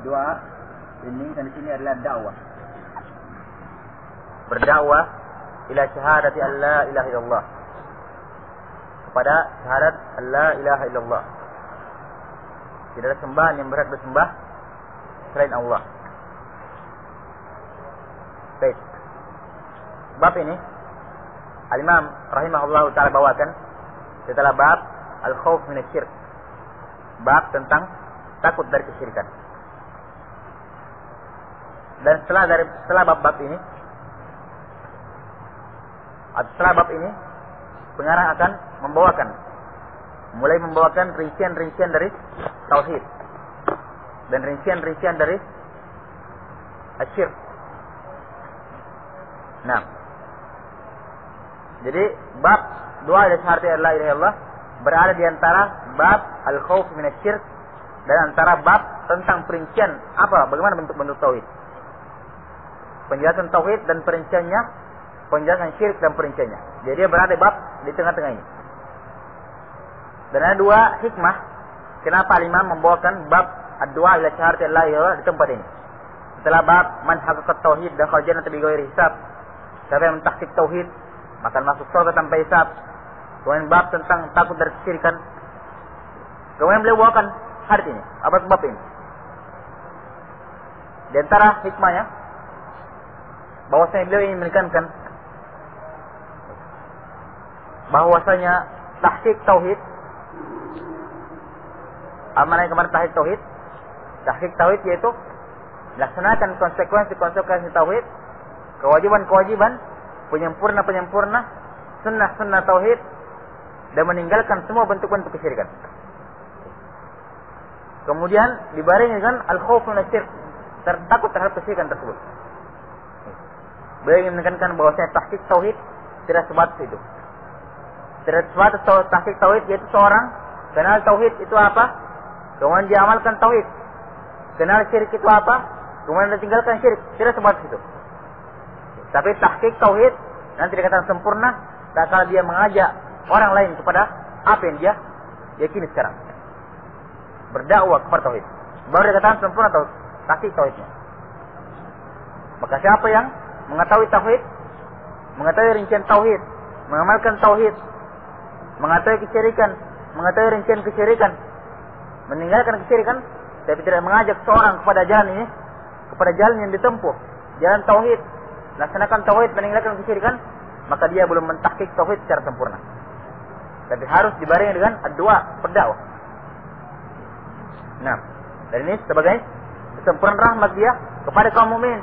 doa ini dan di sini adalah dakwah. Berdakwah ila syahadati an la ilaha illallah. Kepada syahadat an la ilaha illallah. Tidak ada sembahan yang berhak disembah selain Allah. Baik. Bab ini Al-Imam rahimahullah ta'ala bawakan setelah bab al-khauf min asy-syirk. Bab tentang takut dari kesyirikan. Dan setelah bab ini pengarang akan mulai membawakan rincian-rincian dari tauhid dan rincian-rincian dari asyirk. Nah, jadi bab doa dan syahadat la ilaha illallah berada di antara bab al-khauf min asy-syirk dan antara bab tentang perincian bagaimana bentuk-bentuk tauhid. Penjelasan tauhid dan perinciannya, penjelasan syirik dan perinciannya. Jadi dia berada bab di tengah-tengah ini. Dan ada dua hikmah kenapa Imam membawakan bab ad-du'a ila syahadat la ilaha illallah di tempat ini. Setelah bab man haqqaqat tauhid dan kharajana bi ghairi hisab. Siapa yang mentahqiq tauhid maka masuk surga tanpa hisab. Kemudian bab tentang takut dari kesyirikan. Kemudian beliau bawakan hadis ini, bab ini. Di antara hikmahnya bahwasanya beliau ingin menekankan bahwasanya tahqiq tauhid, amanah yang kemarin tahqiq tauhid. Tahqiq tauhid yaitu melaksanakan konsekuensi tauhid, kewajiban-kewajiban, penyempurna, sunnah tauhid, dan meninggalkan semua bentuk-bentuk kesyirikan. Kemudian dibarengi dengan al-khauf min asy-syirk, takut terhadap kesyirikan tersebut. Beliau ingin menekankan bahwasanya tahqiq tauhid tidak sebatas itu. Tidak sebatas tahqiq tauhid yaitu seorang kenal tauhid itu apa, kemudian dia amalkan tauhid. Kenal syirik itu apa, kemudian dia tinggalkan syirik. Tidak sebatas itu. Tapi tahqiq tauhid nanti dikatakan sempurna tak kala dia mengajak orang lain kepada apa yang dia yakini sekarang. Berdakwah kepada tauhid. Baru dikatakan sempurna tahqiq tauhidnya. Maka siapa yang mengetahui tauhid, mengetahui rincian tauhid, mengamalkan tauhid, mengetahui kesyirikan, mengetahui rincian kesyirikan, meninggalkan kesyirikan, tapi tidak mengajak seorang kepada jalan ini, kepada jalan yang ditempuh, jalan tauhid, laksanakan tauhid, meninggalkan kesyirikan, maka dia belum mentahqiq tauhid secara sempurna. Tapi harus dibarengi dengan doa, berdakwah. Nah, dan ini sebagai kesempurnaan rahmat dia kepada kaum mukmin.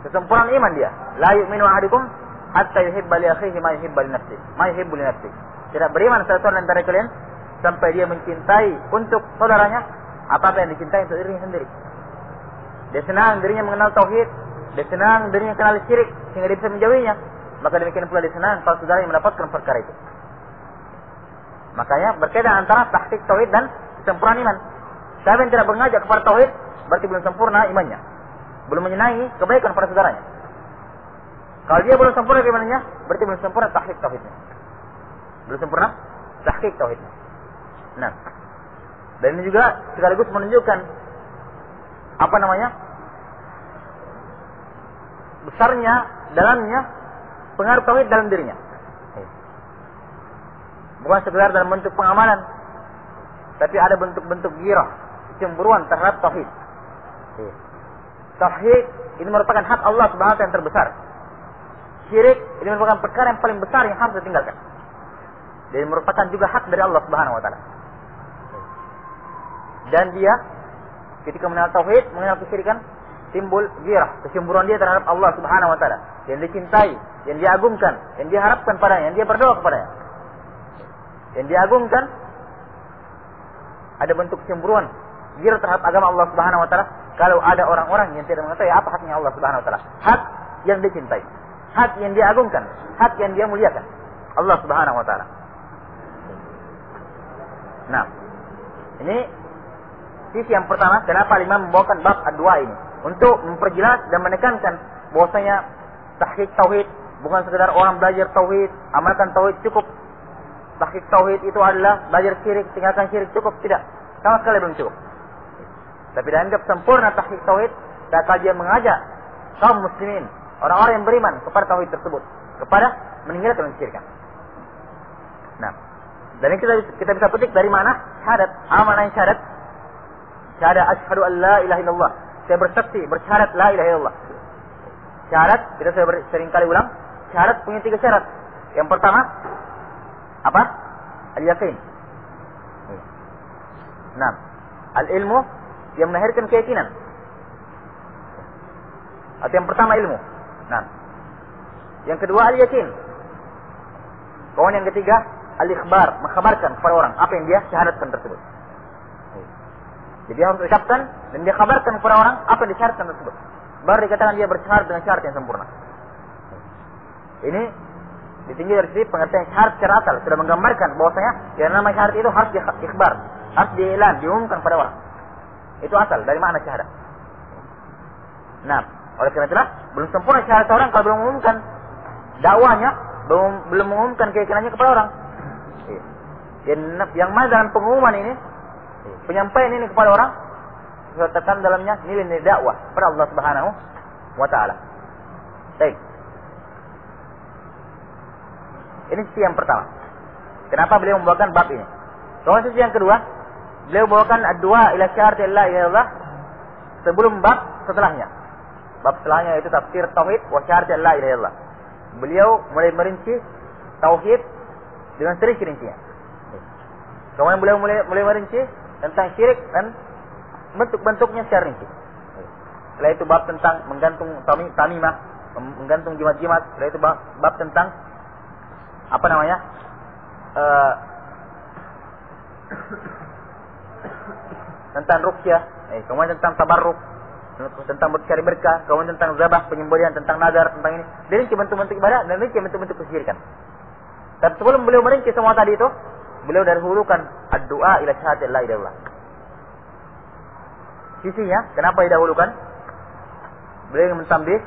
Kesempurnaan iman dia. La yu'minu ahadukum hatta yuhibba li akhihi ma yuhibbu li nafsihi. Ma yuhibbu li nafsihi. Tidak beriman salah seorang antara kalian sampai dia mencintai untuk saudaranya apa yang dicintai untuk dirinya sendiri. Dia senang dirinya mengenal tauhid, dia senang dirinya kenal syirik sehingga dia bisa menjauhinya. Maka demikian pula dia senang kalau saudara yang mendapatkan perkara itu. Makanya berkaitan antara tahqiq tauhid dan kesempurnaan iman. Siapa yang tidak mengajak kepada tauhid berarti belum sempurna imannya. Belum menyenangi kebaikan pada saudaranya. Kalau dia belum sempurna imannya, berarti belum sempurna tahqiq tauhidnya. Belum sempurna tahqiq tauhidnya. Nah, dan ini juga sekaligus menunjukkan besarnya, dalamnya pengaruh tauhid dalam dirinya. Bukan sekedar dalam bentuk pengamalan, tapi ada bentuk-bentuk ghirah, kecemburuan terhadap tauhid. Tauhid ini merupakan hak Allah Subhanahu wa taala yang terbesar. Syirik ini merupakan perkara yang paling besar yang harus ditinggalkan. Dan merupakan juga hak dari Allah Subhanahu wa taala. Dan dia ketika mengenal tauhid, mengenal kesyirikan, timbul ghirah, kecemburuan dia terhadap Allah Subhanahu wa taala. Yang dicintai, yang diagungkan, yang diharapkan padanya, yang dia berdoa kepadanya. Yang diagungkan ada bentuk kecemburuan, ghirah terhadap agama Allah Subhanahu wa taala. Kalau ada orang-orang yang tidak mengetahui apa haknya Allah Subhanahu wa taala, hak yang dicintai, hak yang diagungkan, hak yang dia muliakan, Allah Subhanahu wa taala. Nah, ini sisi yang pertama kenapa Imam membawakan bab ad-du'a ini untuk memperjelas dan menekankan bahwasanya tahqiq tauhid bukan sekedar orang belajar tauhid, amalkan tauhid cukup. Tahqiq tauhid itu adalah belajar syirik, tinggalkan syirik cukup, tidak. Sama sekali belum cukup. Tapi dianggap sempurna tahqiq tauhid tatkala dia mengajak kaum muslimin, orang-orang yang beriman kepada tauhid tersebut, kepada meninggalkan kesyirikan. Nah, dan ini kita bisa petik dari mana syahadat. Amanah syahadat. Syahadat asyhadu an la ilaha illallah. Saya bersaksi, bersyahadat la ilaha illallah. Syahadat, kita sering kali ulang, syahadat punya 3 syarat. Yang pertama, apa? Al-yaqin. Nah, al-ilmu yang melahirkan keyakinan. Atau yang pertama ilmu. Nah, yang kedua al-yaqin. Kemudian yang ketiga al-ikhbar, mengkhabarkan kepada orang apa yang dia syahadatkan tersebut. Jadi dia harus ucapkan dan dia kabarkan kepada orang apa yang disyaratkan tersebut. Baru dikatakan dia bersyahadat dengan syarat yang sempurna. Ini ditinggi dari sisi pengertian syahadat secara asal, sudah menggambarkan bahwasanya yang nama syahadat itu harus diikhbar, harus diiklan, diumumkan pada orang. Itu asal dari makna syahadat. Nah, oleh karena itulah belum sempurna syahadat orang kalau belum mengumumkan dakwahnya, belum mengumumkan keyakinannya kepada orang. Yang mana dalam pengumuman ini, penyampaian ini kepada orang, sertakan dalamnya nilai-nilai dakwah kepada Allah Subhanahu wa taala. Baik. Ini sisi yang pertama. Kenapa beliau membawakan bab ini? Soal sisi yang kedua, beliau membawakan ad-du'a ila syahadati la ilaha illallah sebelum bab setelahnya. Bab setelahnya yaitu tafsir tauhid wa syahadati la ilaha illallah. Beliau mulai merinci tauhid dengan rinci-rincinya. Kemudian beliau mulai merinci tentang syirik dan bentuk-bentuknya secara rinci. Setelah itu bab tentang menggantung tamimah, menggantung jimat-jimat. Setelah itu bab tentang apa namanya? Tentang ruqyah, kemudian tentang tabarruk, tentang bercari berkah, kemudian tentang zabah, penyembelihan, tentang nazar, tentang ini. Dari bentuk-bentuk ibadah dan dari bentuk-bentuk kesyirikan. Tapi sebelum beliau merinci semua tadi itu, beliau dahulukan ad-du'a ila syahadati la ilaha illallah. Sisinya, kenapa didahulukan? Beliau ingin mentambih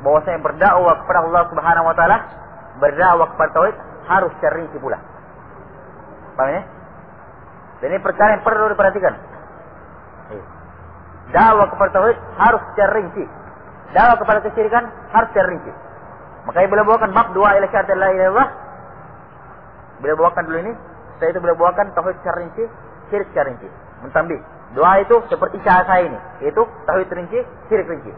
bahwasanya berdakwah kepada Allah Subhanahu wa taala, berdakwah kepada tauhid harus secara rinci pula. Paham ya? Dan ini perkara yang perlu diperhatikan. Dakwah kepada tauhid harus secara rinci. Dakwah kepada kesyirikan harus secara rinci. Makanya beliau bawakan bab doa ila syahadati la ilaha illallah. Beliau bawakan dulu ini, setelah itu beliau bawakan tauhid secara rinci, syirik secara rinci. Mentambih. Doa itu seperti cara saya ini, yaitu tauhid rinci, syirik rinci.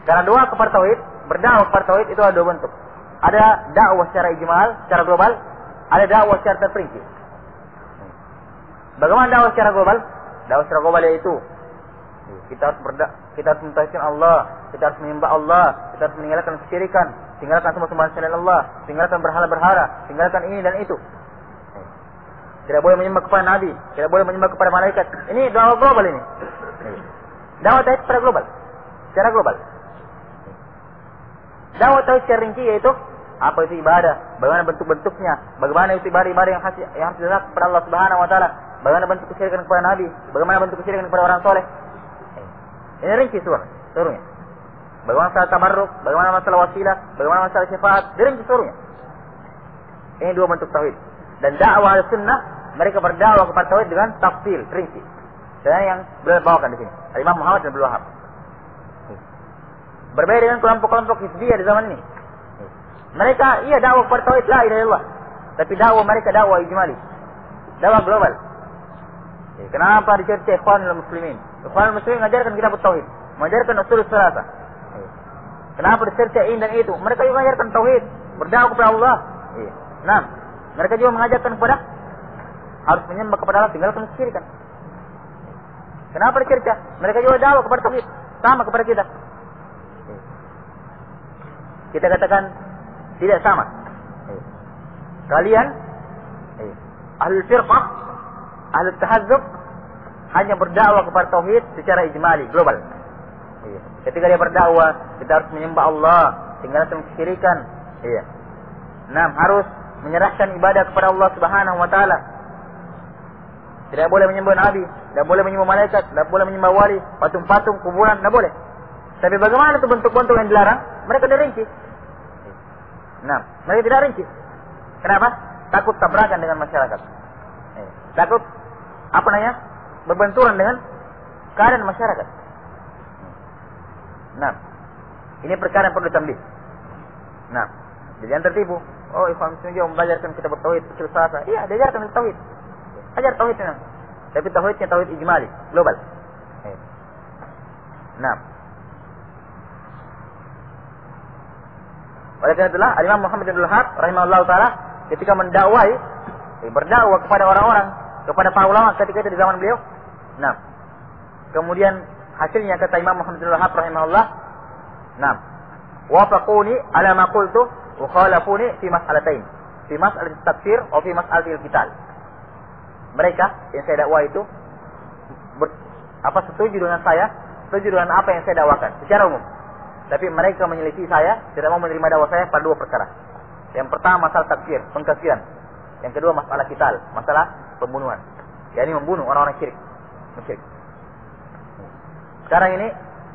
Karena doa kepada tauhid, berdakwah kepada tauhid itu ada 2 bentuk. Ada dakwah secara ijmal, secara global, ada dakwah secara terperinci. Bagaimana dakwah secara global? Dakwah secara global yaitu kita harus mentauhidkan Allah, kita harus menyembah Allah, kita harus meninggalkan kesyirikan, tinggalkan semua sembahan selain Allah, tinggalkan berhala-berhala, tinggalkan ini dan itu. Tidak boleh menyembah kepada nabi, tidak boleh menyembah kepada malaikat. Ini dakwah global ini. Dakwah tauhid secara global. Secara global. Dakwah tauhid secara rinci yaitu apa itu ibadah, bagaimana bentuk-bentuknya, bagaimana itu ibadah-ibadah yang harus dilakukan kepada Allah Subhanahu wa taala, bagaimana bentuk kesyirikan kepada nabi, bagaimana bentuk kesyirikan kepada orang soleh. Ini rinci seluruhnya. Bagaimana masalah tabarruk, bagaimana masalah wasilah, bagaimana masalah syafaat, rinci seluruhnya. Ini 2 bentuk tauhid. Dan dakwah sunnah, mereka berdakwah kepada tauhid dengan tafsil, rinci. Dan yang beliau bawakan di sini, Imam Muhammad bin Abdul Wahhab. Berbeda dengan kelompok-kelompok hizbiyah di zaman ini. Mereka dakwah kepada tauhid la ilaha illallah, tapi dakwah mereka dakwah ijmali, dakwah global. Kenapa dicerita Ikhwanul Muslimin? Ikhwanul Muslimin mengajarkan kitab tauhid, mengajarkan usul salasah. Kenapa dicerita ini dan itu? Mereka juga mengajarkan tauhid, berdakwah kepada Allah. Nah, mereka juga mengajarkan kepada harus menyembah kepada Allah, tinggalkan kesyirikan. Kenapa dicerita? Mereka juga dakwah kepada tauhid, sama kepada kita. Kita katakan tidak sama. Kalian ahlul firqah, ahlul tahazzub hanya berdakwah kepada tauhid secara ijmali, global. Ketika dia berdakwah, kita harus menyembah Allah, tinggalkan kesyirikan. Nah, harus menyerahkan ibadah kepada Allah Subhanahu wa taala. Tidak boleh menyembah nabi, tidak boleh menyembah malaikat, tidak boleh menyembah wali, patung-patung, kuburan, tidak boleh. Tapi bagaimana itu bentuk-bentuk yang dilarang? Mereka tidak rinci. Nah, mereka tidak rinci. Kenapa? Takut tabrakan dengan masyarakat. Takut berbenturan dengan keadaan masyarakat. Nah, ini perkara yang perlu ditambah. Nah, jangan tertipu. Oh, Ikhwan Muslimin juga membelajarkan kita bertauhid kecil sasa. Iya, diajarkan tauhid. Ajar tauhidnya. Tapi tauhidnya tauhid ijmali, global. Nah, oleh karena itulah Imam Muhammad bin Abdul Wahhab rahimahullah taala ketika mendakwai, berdakwah kepada orang-orang, kepada para ulama ketika itu di zaman beliau. Nah, kemudian hasilnya kata Imam Muhammad bin Abdul Wahhab rahimahullah, nah, wafaquni ala ma qultu wa khalafuni fi mas'alatain, fi mas'alatil takfir atau fi mas'alatil qital. Mereka yang saya dakwah itu setuju dengan saya, setuju dengan apa yang saya dakwakan secara umum. Tapi mereka menyelisih saya, tidak mau menerima dakwah saya pada dua perkara. Yang pertama masalah takfir, pengkafiran. Yang kedua masalah qital, masalah pembunuhan. yakni membunuh orang-orang syirik, musyrik. Sekarang ini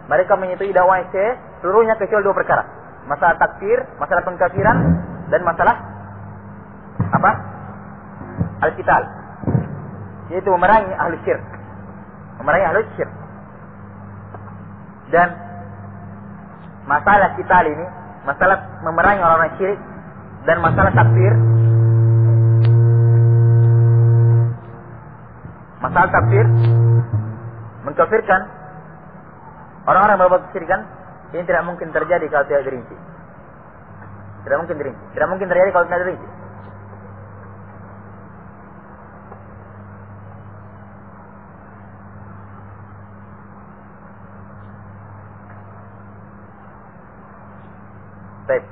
mereka menyetujui dakwah saya seluruhnya kecuali dua perkara. Masalah takfir, masalah pengkafiran, dan masalah apa? Al-qital. Yaitu memerangi ahli syirik. Memerangi ahli syirik. Dan masalah qital ini, masalah memerangi orang-orang syirik dan masalah takfir. Masalah takfir, mengkafirkan orang-orang yang berbuat kesyirikan, ini tidak mungkin terjadi kalau tidak dirinci. Tidak mungkin dirinci. Tidak mungkin terjadi kalau tidak dirinci. Baik.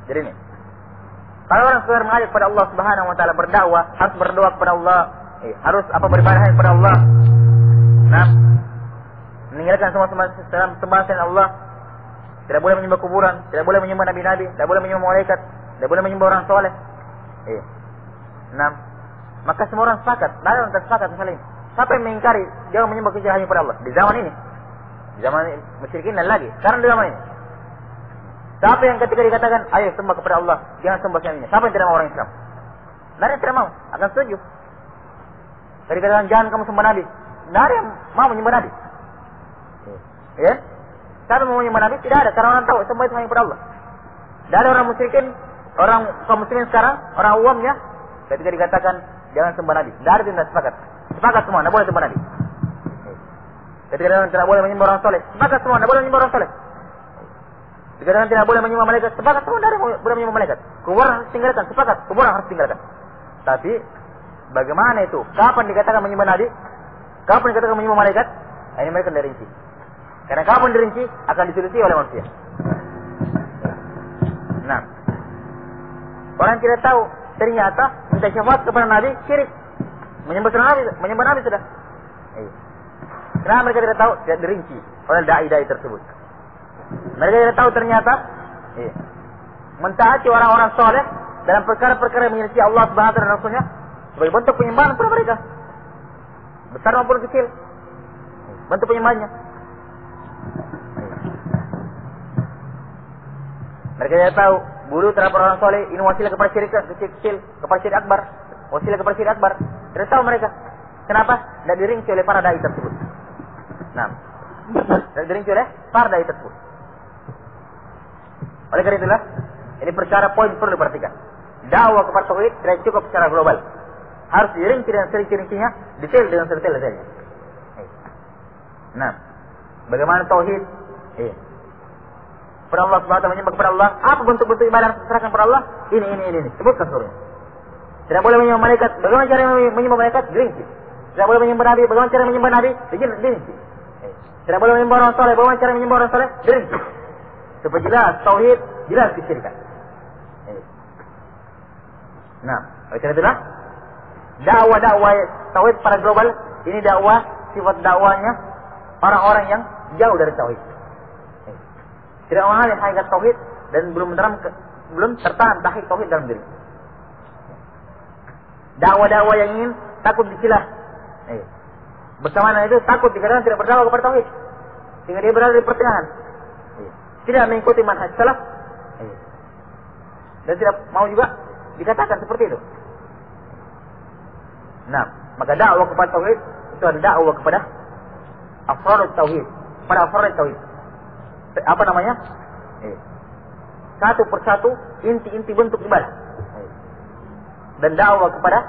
Jadi ini, kalau orang sekedar mengajak kepada Allah Subhanahu wa taala, berdakwah, harus berdoa kepada Allah, harus beribadah kepada Allah. Nah, meninggalkan semua sembahan selain Allah. Tidak boleh menyembah kuburan, tidak boleh menyembah nabi-nabi, tidak boleh menyembah malaikat, tidak boleh menyembah orang soleh. Nah, maka semua orang sepakat, tidak ada orang tersepakat masalah ini. Siapa yang mengingkari dia menyembah kesyirikan hanya kepada Allah di zaman ini? Di zaman musyrikin dan lagi, sekarang di zaman ini. Siapa yang ketika dikatakan, ayo sembah kepada Allah, jangan sembah selainnya? Siapa yang tidak mau orang Islam? Tidak ada yang tidak mau, akan setuju. Tadi dikatakan, jangan kamu sembah Nabi. Tidak ada yang mau menyembah Nabi. Ya? Siapa mau menyembah Nabi? Tidak ada, karena orang tahu sembah itu hanya kepada Allah. Tidak ada orang musyrikin, orang kaum muslimin sekarang, orang awamnya, ketika dikatakan, jangan sembah Nabi. Tidak ada yang tidak sepakat. Sepakat semua, tidak boleh sembah Nabi. Ketika dikatakan tidak boleh menyembah orang soleh, sepakat semua, tidak boleh menyembah orang soleh. Dikatakan tidak boleh menyembah malaikat, sepakat semua, tidak boleh menyembah malaikat. Kuburan harus tinggalkan, sepakat, kuburan harus tinggalkan. Tapi bagaimana itu? Kapan dikatakan menyembah Nabi? Kapan dikatakan menyembah malaikat? Ini mereka tidak rinci. Karena kapan dirinci akan dituruti oleh manusia. Nah, orang tidak tahu ternyata minta syafaat kepada Nabi syirik. Menyembah Nabi sudah. Kenapa mereka tidak tahu? Tidak dirinci oleh dai-dai tersebut. Mereka tidak tahu ternyata mentaati orang-orang soleh dalam perkara-perkara yang menyelisih Allah Subhanahu wa taala dan Rasulnya sebagai bentuk penyembahan kepada mereka, besar maupun kecil, bentuk penyembahannya. Mereka tidak tahu buruh terhadap orang soleh ini wasilah kepada syirik kecil, kepada syirik akbar, wasilah kepada syirik akbar. Tidak tahu mereka. Kenapa? Tidak dirinci oleh para dai tersebut. Nah, tidak dirinci oleh para dai tersebut. Oleh karena itulah, ini perkara poin perlu diperhatikan. Dakwah kepada tauhid tidak cukup secara global. Harus dirinci dengan serinci-rincinya, detail dengan detail-detailnya. Nah, bagaimana tauhid? Kepada Allah Subhanahu wa taala, menyembah kepada Allah. Apa bentuk-bentuk ibadah yang diserahkan kepada Allah? Ini. Sebutkan seluruhnya. Tidak boleh menyembah malaikat. Bagaimana cara menyembah malaikat? Dirinci. Tidak boleh menyembah Nabi. Bagaimana cara menyembah Nabi? Dirinci. Tidak boleh menyembah orang soleh. Bagaimana cara menyembah orang soleh? Dirinci. Supaya jelas tauhid, jelas kesyirikan. Nah, oleh karena itulah dakwah tauhid pada global ini dakwah sifat dakwahnya orang-orang yang jauh dari tauhid. Tidak mengenal hakikat tauhid dan belum tertanam tahqiq tauhid dalam diri. Dakwah-dakwah yang ingin takut dicilah. Bersamaan itu takut dikatakan tidak berdakwah kepada tauhid, sehingga dia berada di pertengahan. Tidak mengikuti manhaj salaf, dan tidak mau juga dikatakan seperti itu. Nah, Maka dakwah kepada tauhid itu adalah dakwah kepada afrad tauhid, pada afrad tauhid. Apa namanya? Satu persatu inti-inti bentuk ibadah. Dan dakwah kepada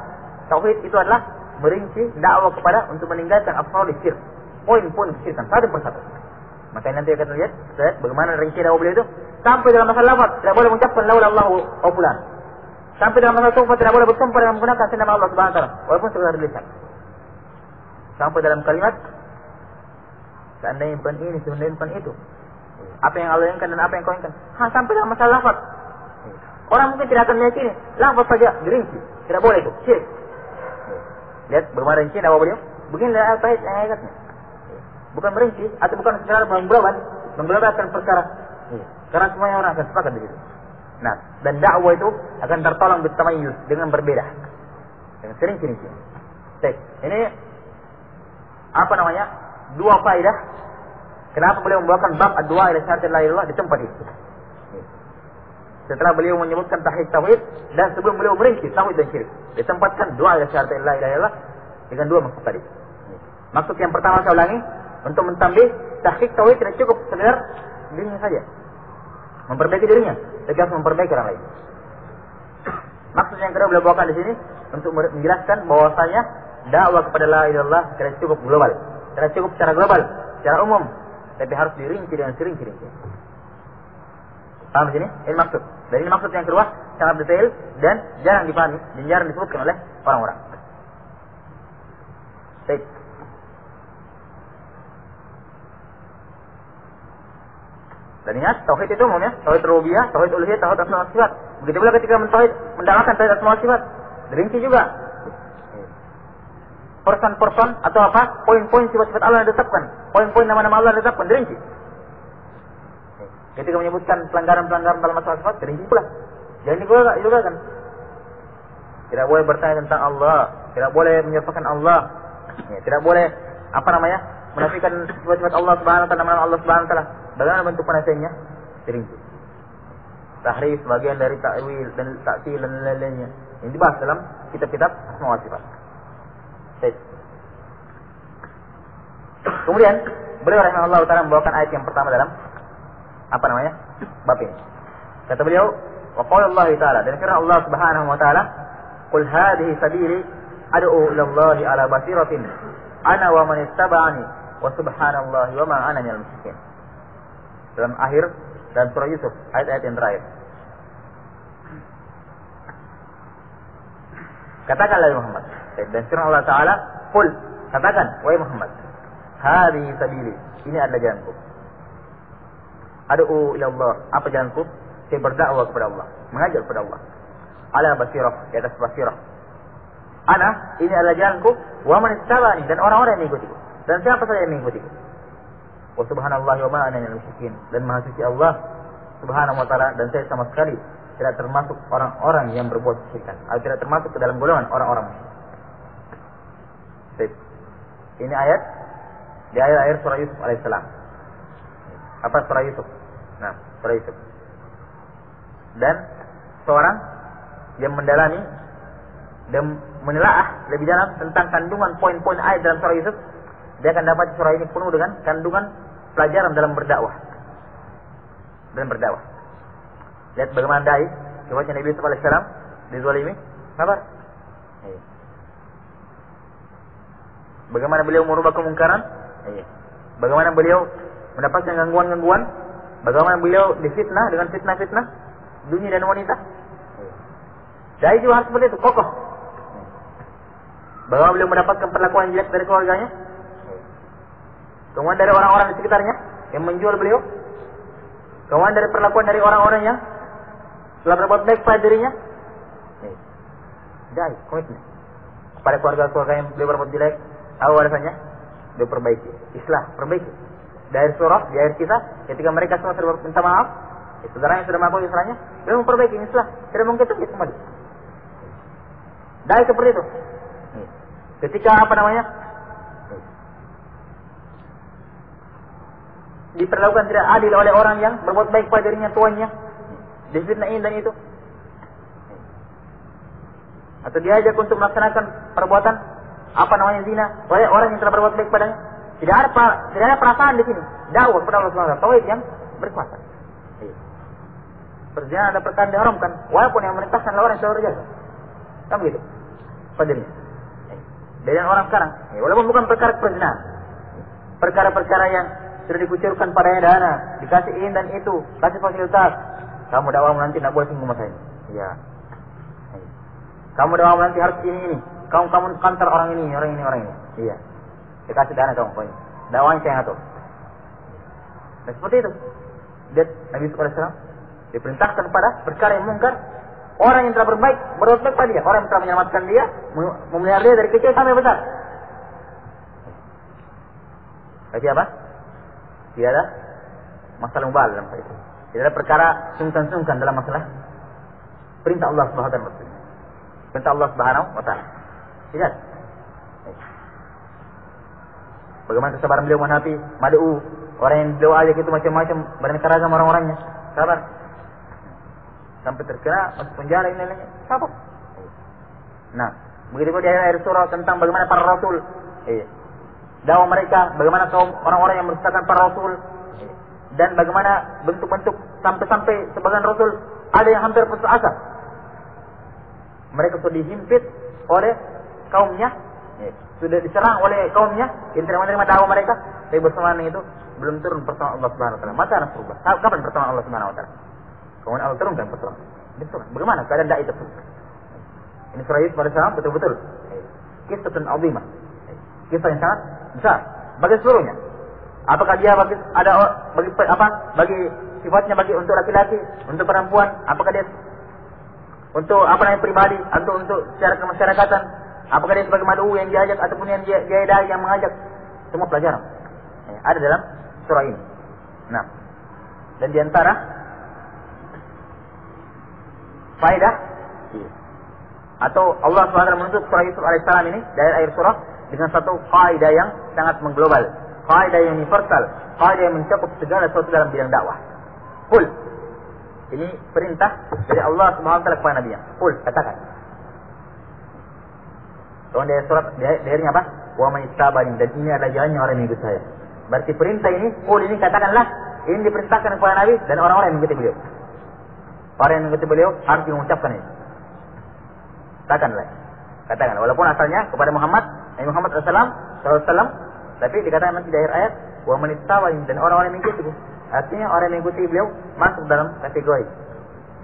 tauhid itu adalah merinci dakwah kepada untuk meninggalkan afrad syirik. Poin-poin kesyirikan satu persatu. Maka nanti akan lihat bagaimana rinci dakwah beliau itu. Sampai dalam masalah lafaz tidak boleh mengucapkan la ilaha illallah wa fulan. Sampai dalam masalah tauhid tidak boleh bersumpah dengan menggunakan nama Allah Subhanahu wa taala walaupun sekedar lisan. Sampai dalam kalimat seandainya bukan ini, seandainya bukan itu. Apa yang Allah inginkan dan apa yang kau inginkan. Sampai dalam masalah lafaz. Orang mungkin tidak akan meyakini. Lafaz saja dirinci. Tidak boleh itu. Syirik. Lihat bagaimana rinci dakwah beliau. Beginilah ayat-ayatnya. Bukan merinci atau bukan secara mengglobalkan perkara. Karena semuanya orang akan sepakat di situ. Nah, dan dakwah itu akan tertolong bertamayyuz dengan berbeda. Dengan sering-sering. Baik, ini apa namanya? Dua faedah. Kenapa beliau membawakan bab ad-du'a ila syahadat la ilaha illallah di tempat itu? Setelah beliau menyebutkan tauhid dan sebelum beliau merinci tauhid dan syirik, ditempatkan doa ila syahadat la ilaha illallah dengan dua maksud tadi. Maksud yang pertama saya ulangi, untuk mentambih tahqiq tauhid tidak cukup sekedar dirinya saja. Memperbaiki dirinya, tegas memperbaiki orang lain. Maksud yang kedua beliau bawakan di sini untuk menjelaskan bahwasanya dakwah kepada la ilaha illallah tidak cukup global, tidak cukup secara global, secara umum, tapi harus dirinci dengan sering-sering. Paham di sini? Ini maksud. Dan ini maksud yang kedua sangat detail dan jarang dipahami dan jarang disebutkan oleh orang-orang. Baik. Dan ingat, tauhid itu umumnya tauhid rububiyah, tauhid uluhiyah, tauhid asma wa sifat. Begitu pula ketika mendakwakan tauhid asma wa sifat, dirinci juga. Person atau apa? Poin-poin sifat-sifat Allah yang ditetapkan, poin-poin nama-nama Allah yang ditetapkan, dirinci. Ketika menyebutkan pelanggaran-pelanggaran dalam masalah sifat, dirinci pula. Jangan juga kan. Tidak boleh bertanya tentang Allah, tidak boleh menyerupakan Allah, tidak boleh menafikan sifat-sifat Allah Subhanahu wa taala, nama-nama Allah Subhanahu wa taala. Bagaimana bentuk penafiannya? Dirinci. Tahrif bagian dari ta'wil dan ta'til dan lain-lainnya. Ini dibahas dalam kitab-kitab asma wa sifat. Baik. Kemudian beliau rahimahullah taala membawakan ayat yang pertama dalam bab ini. Kata beliau, wa qala Allah taala, dan firman Allah Subhanahu wa taala, "Qul hadhihi sabili ad'u ila Allah ala basiratin ana wa man ittaba'ani wa subhanallahi wa ma ana minal musyrikin." Dalam akhir dan surah Yusuf, ayat-ayat yang terakhir. Katakanlah Muhammad, dan firman Allah taala, "Qul," katakan wahai Muhammad, "hadhihi sabili," ini adalah jalanku. Ad'u ila Allah, apa jalanku? Saya berdakwah kepada Allah, mengajar kepada Allah. Ala basirah, di atas basirah. Ana, ini adalah jalanku, wa man ittaba'ani, dan orang-orang yang mengikutiku. Dan siapa saja yang mengikutiku. Wa subhanallahi wa ma ana minal musyrikin, dan maha suci Allah Subhanahu wa taala, dan saya sama sekali tidak termasuk orang-orang yang berbuat kesyirikan, atau tidak termasuk ke dalam golongan orang-orang musyrik. Ini ayat di ayat surah Yusuf alaihissalam. Apa surah Yusuf? Nah, surah Yusuf. Dan seorang yang mendalami dan menelaah lebih dalam tentang kandungan poin-poin ayat dalam surah Yusuf, dia akan dapat surah ini penuh dengan kandungan pelajaran dalam berdakwah. Lihat bagaimana dai, kewajiban Nabi Yusuf alaihissalam dizalimi, sabar. Bagaimana beliau merubah kemungkaran? Bagaimana beliau mendapatkan gangguan-gangguan? Bagaimana beliau difitnah dengan fitnah-fitnah dunia dan wanita? Dai juga harus seperti itu, kokoh. Bagaimana beliau mendapatkan perlakuan jelek dari keluarganya? Kemudian dari orang-orang di sekitarnya yang menjual beliau. Kemudian dari perlakuan dari orang-orang yang telah berbuat baik pada dirinya. Dai, komitmen pada keluarga-keluarga yang beliau berbuat jelek, tahu alasannya, beliau perbaiki, islah, perbaiki. Dari surah, di akhir kita, ketika mereka semua sudah minta maaf, saudara yang sudah mengakui istilahnya, beliau memperbaiki, islah, tidak mungkin itu kembali. Dai seperti itu. Ketika diperlakukan tidak adil oleh orang yang berbuat baik pada dirinya, tuannya, difitnah ini dan itu, atau diajak untuk melaksanakan perbuatan apa namanya zina oleh orang yang telah berbuat baik padanya. Tidak ada perasaan di sini. Dakwah kepada Allah Subhanahu wa taala, tauhid yang berkuasa. Perzinahan ada perkara diharamkan, walaupun yang merintahkan orang yang sudah berjasa. Kan begitu? Padanya. Dengan orang sekarang, walaupun bukan perkara perzinahan, perkara-perkara yang sudah dikucurkan padanya dana, dikasih ini dan itu, kasih fasilitas. Kamu dakwah nanti tidak boleh singgung masalah ini. Iya. Kamu dakwah nanti harus ini. Kamu kantor orang ini. Iya. Dikasih dana kamu pokoknya. Dakwahnya saya ngatur. Dan seperti itu. Lihat Nabi SAW diperintahkan pada perkara yang mungkar. Orang yang telah berbuat baik pada dia. Orang yang telah menyelamatkan dia, memelihara dia dari kecil sampai besar. Berarti apa? Tidak ada masalah mubal dalam hal itu. Tidak ada perkara sungkan-sungkan dalam masalah perintah Allah Subhanahu wa taala. Perintah Allah Subhanahu wa taala. Tidak. Bagaimana kesabaran beliau menghadapi mad'u, orang yang beliau ajak itu macam-macam, beraneka ragam orang-orangnya. Sabar. Sampai terkena masuk penjara ini lainnya. Sabar. Nah, begitu pula di akhir surah tentang bagaimana para rasul. Dakwah mereka, bagaimana kaum orang-orang yang merusakan para rasul, dan bagaimana bentuk-bentuk sampai-sampai sebagian rasul ada yang hampir putus asa. Mereka sudah dihimpit oleh kaumnya, sudah diserang oleh kaumnya yang tidak menerima dakwah mereka. Tapi bersamaan itu belum turun pertolongan Allah Subhanahu wa taala. Mata Nasrullah. Kapan pertolongan Allah Subhanahu wa taala? Kemudian Allah turunkan pertolongan. Bagaimana keadaan dai tersebut? Ini surah Yusuf pada salam betul-betul kisah azimah. Kisah yang sangat besar bagi seluruhnya. Apakah dia bagi sifatnya bagi untuk laki-laki, untuk perempuan, apakah dia untuk pribadi, atau untuk secara kemasyarakatan, apakah dia sebagai mad'u yang diajak ataupun yang dia dai yang mengajak, semua pelajaran ada dalam surah ini. Nah, dan diantara faedah atau Allah SWT menuntut surah Yusuf alaihissalam ini dari akhir surah dengan satu kaidah yang sangat mengglobal, kaidah yang universal, kaidah yang mencakup segala sesuatu dalam bidang dakwah. Qul, ini perintah dari Allah Subhanahu wa taala kepada Nabi-Nya. Qul, katakan. Kemudian dari surat di akhirnya apa? Wa man ittaba'ani, dan ini adalah jalannya orang yang mengikut saya. Berarti perintah ini, qul ini katakanlah, ini diperintahkan kepada Nabi dan orang-orang yang mengikuti beliau. Orang yang mengikuti beliau harus mengucapkan ini. Katakan, walaupun asalnya kepada Nabi Muhammad SAW, tapi dikatakan nanti di akhir ayat, wa man ittaba'ani, dan orang-orang yang mengikuti. Artinya orang yang mengikuti beliau masuk dalam kategori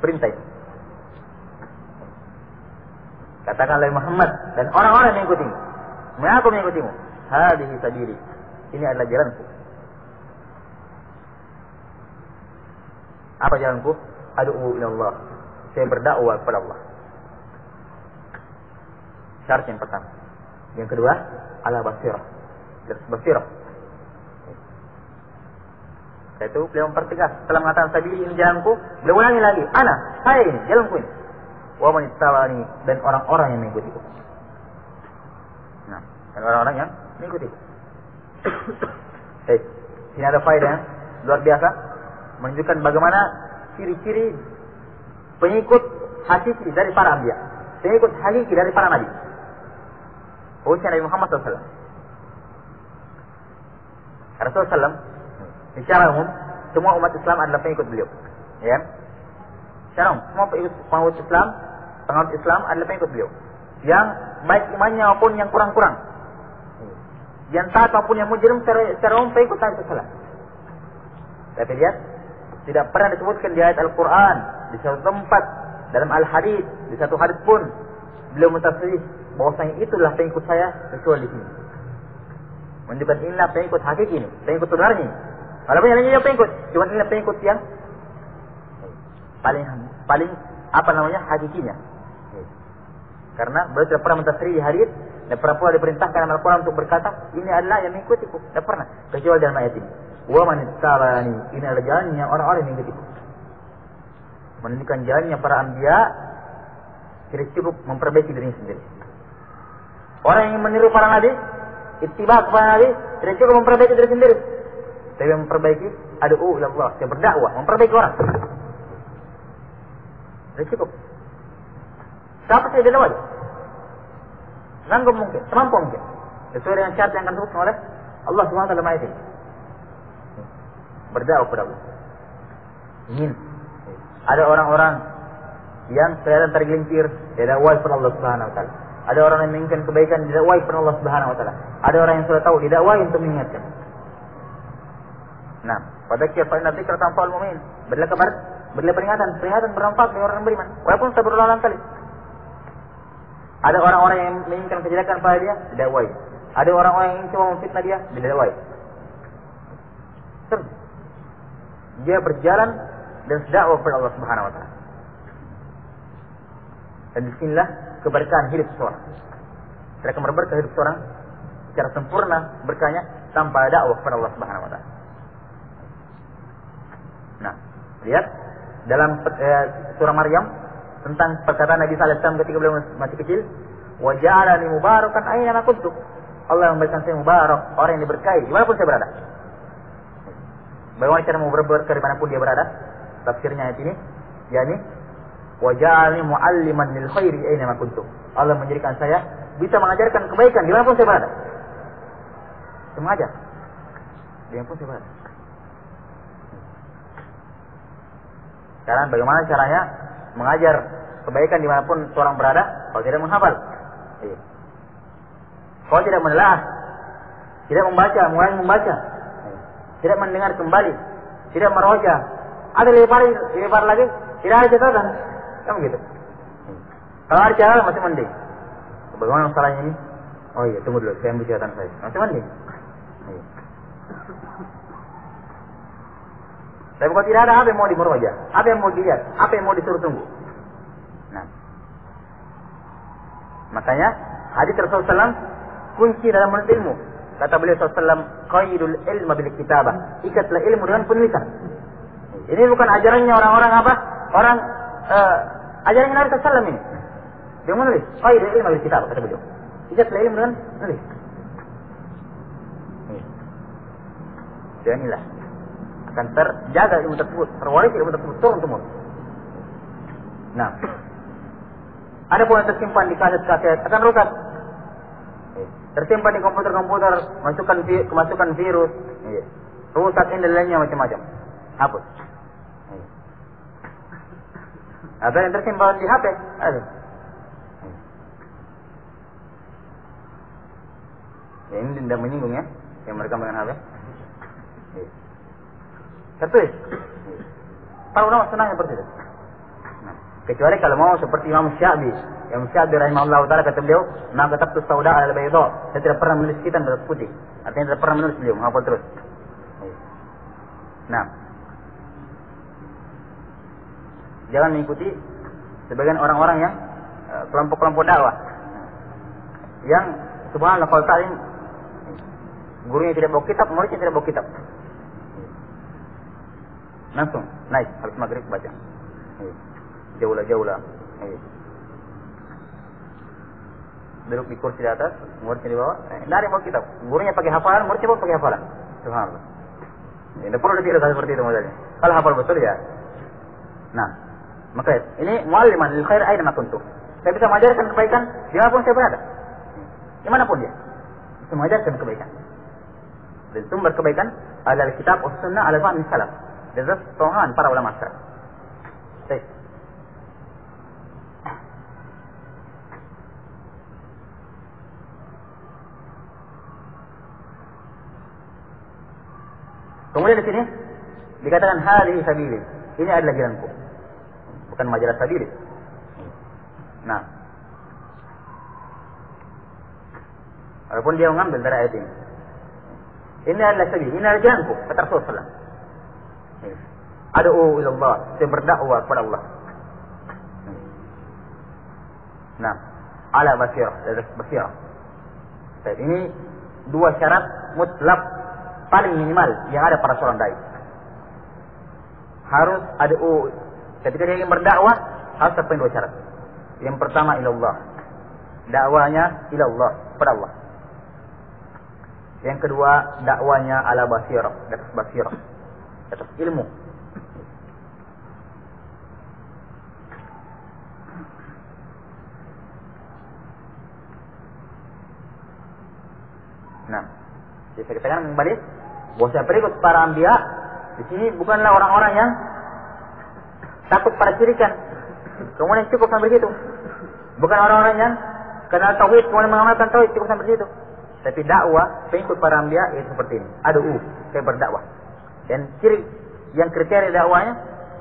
perintah itu. Katakanlah Muhammad dan orang-orang yang mengikutimu. Mengapa mengikutimu? Hadhihi sabili. Ini adalah jalanku. Apa jalanku? Ad'u ila Allah. Saya berdakwah kepada Allah. Syarat yang pertama. Yang kedua, ala basirah. Basirah. Setelah itu beliau mempertegas. Setelah mengatakan sabili ini jalanku, beliau ulangi lagi. Saya ini, jalanku ini. Wa man ittaba'ani, dan orang-orang yang mengikutiku. Nah, dan orang-orang yang mengikutiku. Ini ada faedah yang luar biasa, menunjukkan bagaimana ciri-ciri pengikut hakiki dari para anbiya, pengikut hakiki dari para nabi. Khususnya Nabi Muhammad SAW. Rasulullah SAW, secara umum, semua umat Islam adalah pengikut beliau. Ya, secara umum, semua pengikut Islam, pengikut Islam adalah pengikut beliau. Yang baik imannya maupun yang kurang-kurang, yang taat maupun yang mujrim, secara umum pengikut Nabi SAW. Tapi lihat, tidak pernah disebutkan di ayat Al-Quran, di satu tempat, dalam Al-Hadis, di satu hadis pun beliau mentafsir bahwasanya itulah pengikut saya kecuali di sini. Menunjukkan inilah pengikut hakiki ini, pengikut sebenarnya. Walaupun yang lainnya pengikut, cuma inilah pengikut yang paling hakikinya. Karena beliau tidak pernah mentafsir di hadis, dan pernah diperintahkan dalam Al-Quran untuk berkata, ini adalah yang mengikutiku. Tidak pernah, kecuali dalam ayat ini. Wa man ittaba'ani, ini adalah jalannya orang-orang yang mengikutiku. Menunjukkan jalannya para anbiya, tidak cukup memperbaiki dirinya sendiri. Orang yang meniru para nabi, ittiba kepada nabi, tidak cukup memperbaiki diri sendiri. Tapi memperbaiki, ad'u ila Allah, saya berdakwah, memperbaiki orang. Tidak cukup. Siapa saya dakwah? Sanggup mungkin, semampu mungkin. Sesuai dengan syarat yang akan disebutkan oleh Allah Subhanahu wa taala ayat ini. Berdakwah kepada Allah. Ingin. Ada orang-orang yang kelihatan tergelincir, didakwai kepada Allah Subhanahu wa taala. Ada orang yang menginginkan kebaikan, didakwai kepada Allah Subhanahu wa taala. Ada orang yang sudah tahu, didakwai untuk mengingatkan. Nah, fadzakir fa inna dzikra tanfa'ul mu'min. Berilah kabar, berilah peringatan bermanfaat bagi orang yang beriman. Walaupun sudah berulang kali. Ada orang-orang yang menginginkan kejelekan pada dia, didakwai. Ada orang-orang yang ingin coba memfitnah dia, didakwai. Terus dia berjalan dan dakwah kepada Allah Subhanahu wa taala. Dan disinilah keberkahan hidup seorang. Tidak akan berberkah hidup seorang secara sempurna berkahnya tanpa dakwah kepada Allah Subhanahu wa taala. Nah, lihat dalam surah Maryam tentang perkataan Nabi sallallahu alaihi wasallam ketika beliau masih kecil, wa ja'alani mubarakan aina ma kuntu. Allah memberikan saya mubarak, orang yang diberkahi dimanapun saya berada. Bagaimana cara mau berberkah dimanapun dia berada? Tafsirnya ayat ini, yakni wa ja'alani mu'alliman lil khairi aina ma kuntu. Allah menjadikan saya bisa mengajarkan kebaikan dimanapun saya berada. Saya mengajar dimanapun saya berada. Sekarang bagaimana caranya mengajar kebaikan dimanapun seorang berada? Kalau tidak menghafal, kalau tidak menelaah, tidak membaca, mulai membaca, tidak mendengar kembali, tidak meroja, ada lebar lagi, tidak ada catatan, kan begitu. Kalau ada catatan masih mending. Bagaimana masalahnya ini? Oh iya, tunggu dulu, saya ambil catatan saya. Masih mending. Tapi kalau tidak ada, apa yang mau dimeroja? Apa yang mau dilihat? Apa yang mau disuruh tunggu? Nah, makanya hadis Rasulullah SAW kunci dalam menuntut ilmu. Kata beliau SAW, qaidul ilma bil kitabah. Ikatlah ilmu dengan penulisan. Ini bukan ajarannya orang-orang apa? Orang ajarannya Nabi SAW ini. Dia menulis. Qaidul ilma bil kitabah, kata beliau. Ikatlah ilmu dengan penulis. Dan inilah akan terjaga ilmu tersebut, terwaris ilmu tersebut turun-temurun. Nah, ada pun yang tersimpan di kaset-kaset akan rusak. Tersimpan di komputer-komputer, kemasukan virus, rusak ini dan lainnya macam-macam. Hapus. Ada yang tersimpan di HP, ada. Ya, ini tidak menyinggung ya, yang mereka dengan HP. Tertulis. Para ulama senang seperti itu. Nah, kecuali kalau mau seperti Imam Syafi'i. Imam Syafi'i rahimahullah taala kata beliau, "Ma katabtu sauda ala bayda." Saya tidak pernah menulis hitam dan putih. Artinya tidak pernah menulis beliau, menghafal terus. Nah, jangan mengikuti sebagian orang-orang yang kelompok-kelompok dakwah yang subhanallah kalau ta'lim gurunya tidak bawa kitab, muridnya tidak bawa kitab. Langsung naik habis maghrib baca. Jaulah. Duduk di kursi di atas, muridnya di bawah. Tidak ada yang bawa kitab. Gurunya pakai hafalan, muridnya pun pakai hafalan. Subhanallah. Tidak perlu ditiru seperti itu modelnya. Kalau hafal betul ya. Nah, maka ini mu'alliman lil khair aina ma kuntu. Saya bisa mengajarkan kebaikan dimanapun saya berada. Dimanapun dia. Bisa mengajarkan kebaikan. Dan sumber kebaikan adalah kitab was sunnah ala fahmi salaf. Dan pemahaman para ulama salaf. Baik. Kemudian di sini dikatakan hadhihi sabili. Ini adalah jalanku. Bukan majalah sabili. Nah. Walaupun dia mengambil dari ayat ini. Ini adalah sabili, ini adalah jalanku, kata Rasulullah sallallahu alaihi wasallam. Ad'u ila Allah, saya berdakwah kepada Allah. Nah, ala basirah, dari basirah. Ini dua syarat mutlak paling minimal yang ada pada seorang dai. Harus ad'u, ketika dia ingin berdakwah harus terpenuhi dua syarat. Yang pertama ila Allah, dakwanya ila Allah, kepada Allah. Yang kedua dakwanya ala basirah, atas basirah, atas ilmu. Nah, jadi saya katakan kembali bahwa saya berikut para anbiya di sini bukanlah orang-orang yang takut pada syirikan, kemudian cukup sampai situ. Bukan orang-orang yang kenal tauhid kemudian mengamalkan tauhid cukup sampai situ. Tapi dakwah pengikut para anbiya itu seperti ini. Aduh, saya berdakwah. Dan ciri yang kriteria dakwanya,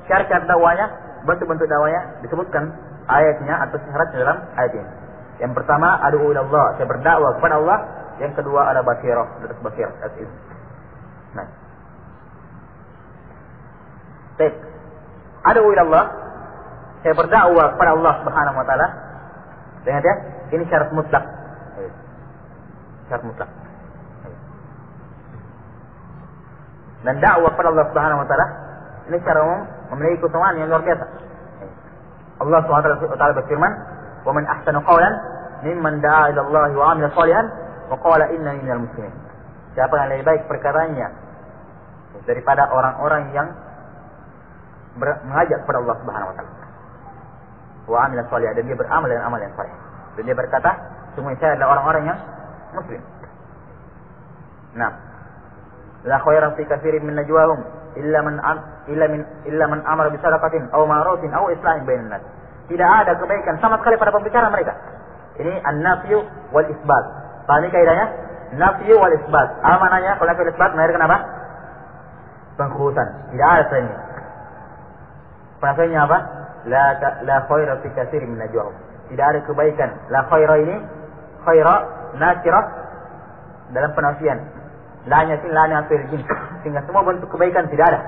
syarat dakwanya, bentuk-bentuk dakwanya disebutkan ayatnya atau syaratnya dalam ayat ini. Yang pertama, adu'u ilallah, saya berdakwah kepada Allah. Yang kedua ada basirah, atas basirah, atas ilmu. Nah. Baik. Adu'u ilallah, saya berdakwah kepada Allah Subhanahu wa taala. Ingat ya, ini syarat mutlak. Syarat mutlak. Dan dakwah kepada Allah Subhanahu wa taala ini secara umum memiliki keutamaan yang luar biasa. Allah Subhanahu wa taala berfirman, "Wa man ahsanu qawlan mimman da'a ila Allah wa 'amila shalihan wa qala innani minal muslimin." Siapa yang lebih baik perkaranya daripada orang-orang yang mengajak kepada Allah Subhanahu wa taala. Wa 'amila shalihan, dan dia beramal dengan amal yang saleh. Dan dia berkata, sungguh saya adalah orang-orang yang muslim. Nah, la khairan fi katsirin min najwahum illa man amara bi sadaqatin aw ma'rufin aw islahin bainan nas. Tidak ada kebaikan sama sekali pada pembicaraan mereka. Ini an-nafyu wal isbat. Pahami kaidahnya? Nafyu wal isbat. Apa maknanya? Kalau nafyu wal isbat melahirkan apa? Pengkhususan. Tidak ada selainnya. Penafsirnya apa? La khaira fi katsirin min najwahum. Tidak ada kebaikan. La khaira ini khaira nakirah dalam penafsiran. Lanya sin lanya fil jins. Sehingga semua bentuk kebaikan tidak ada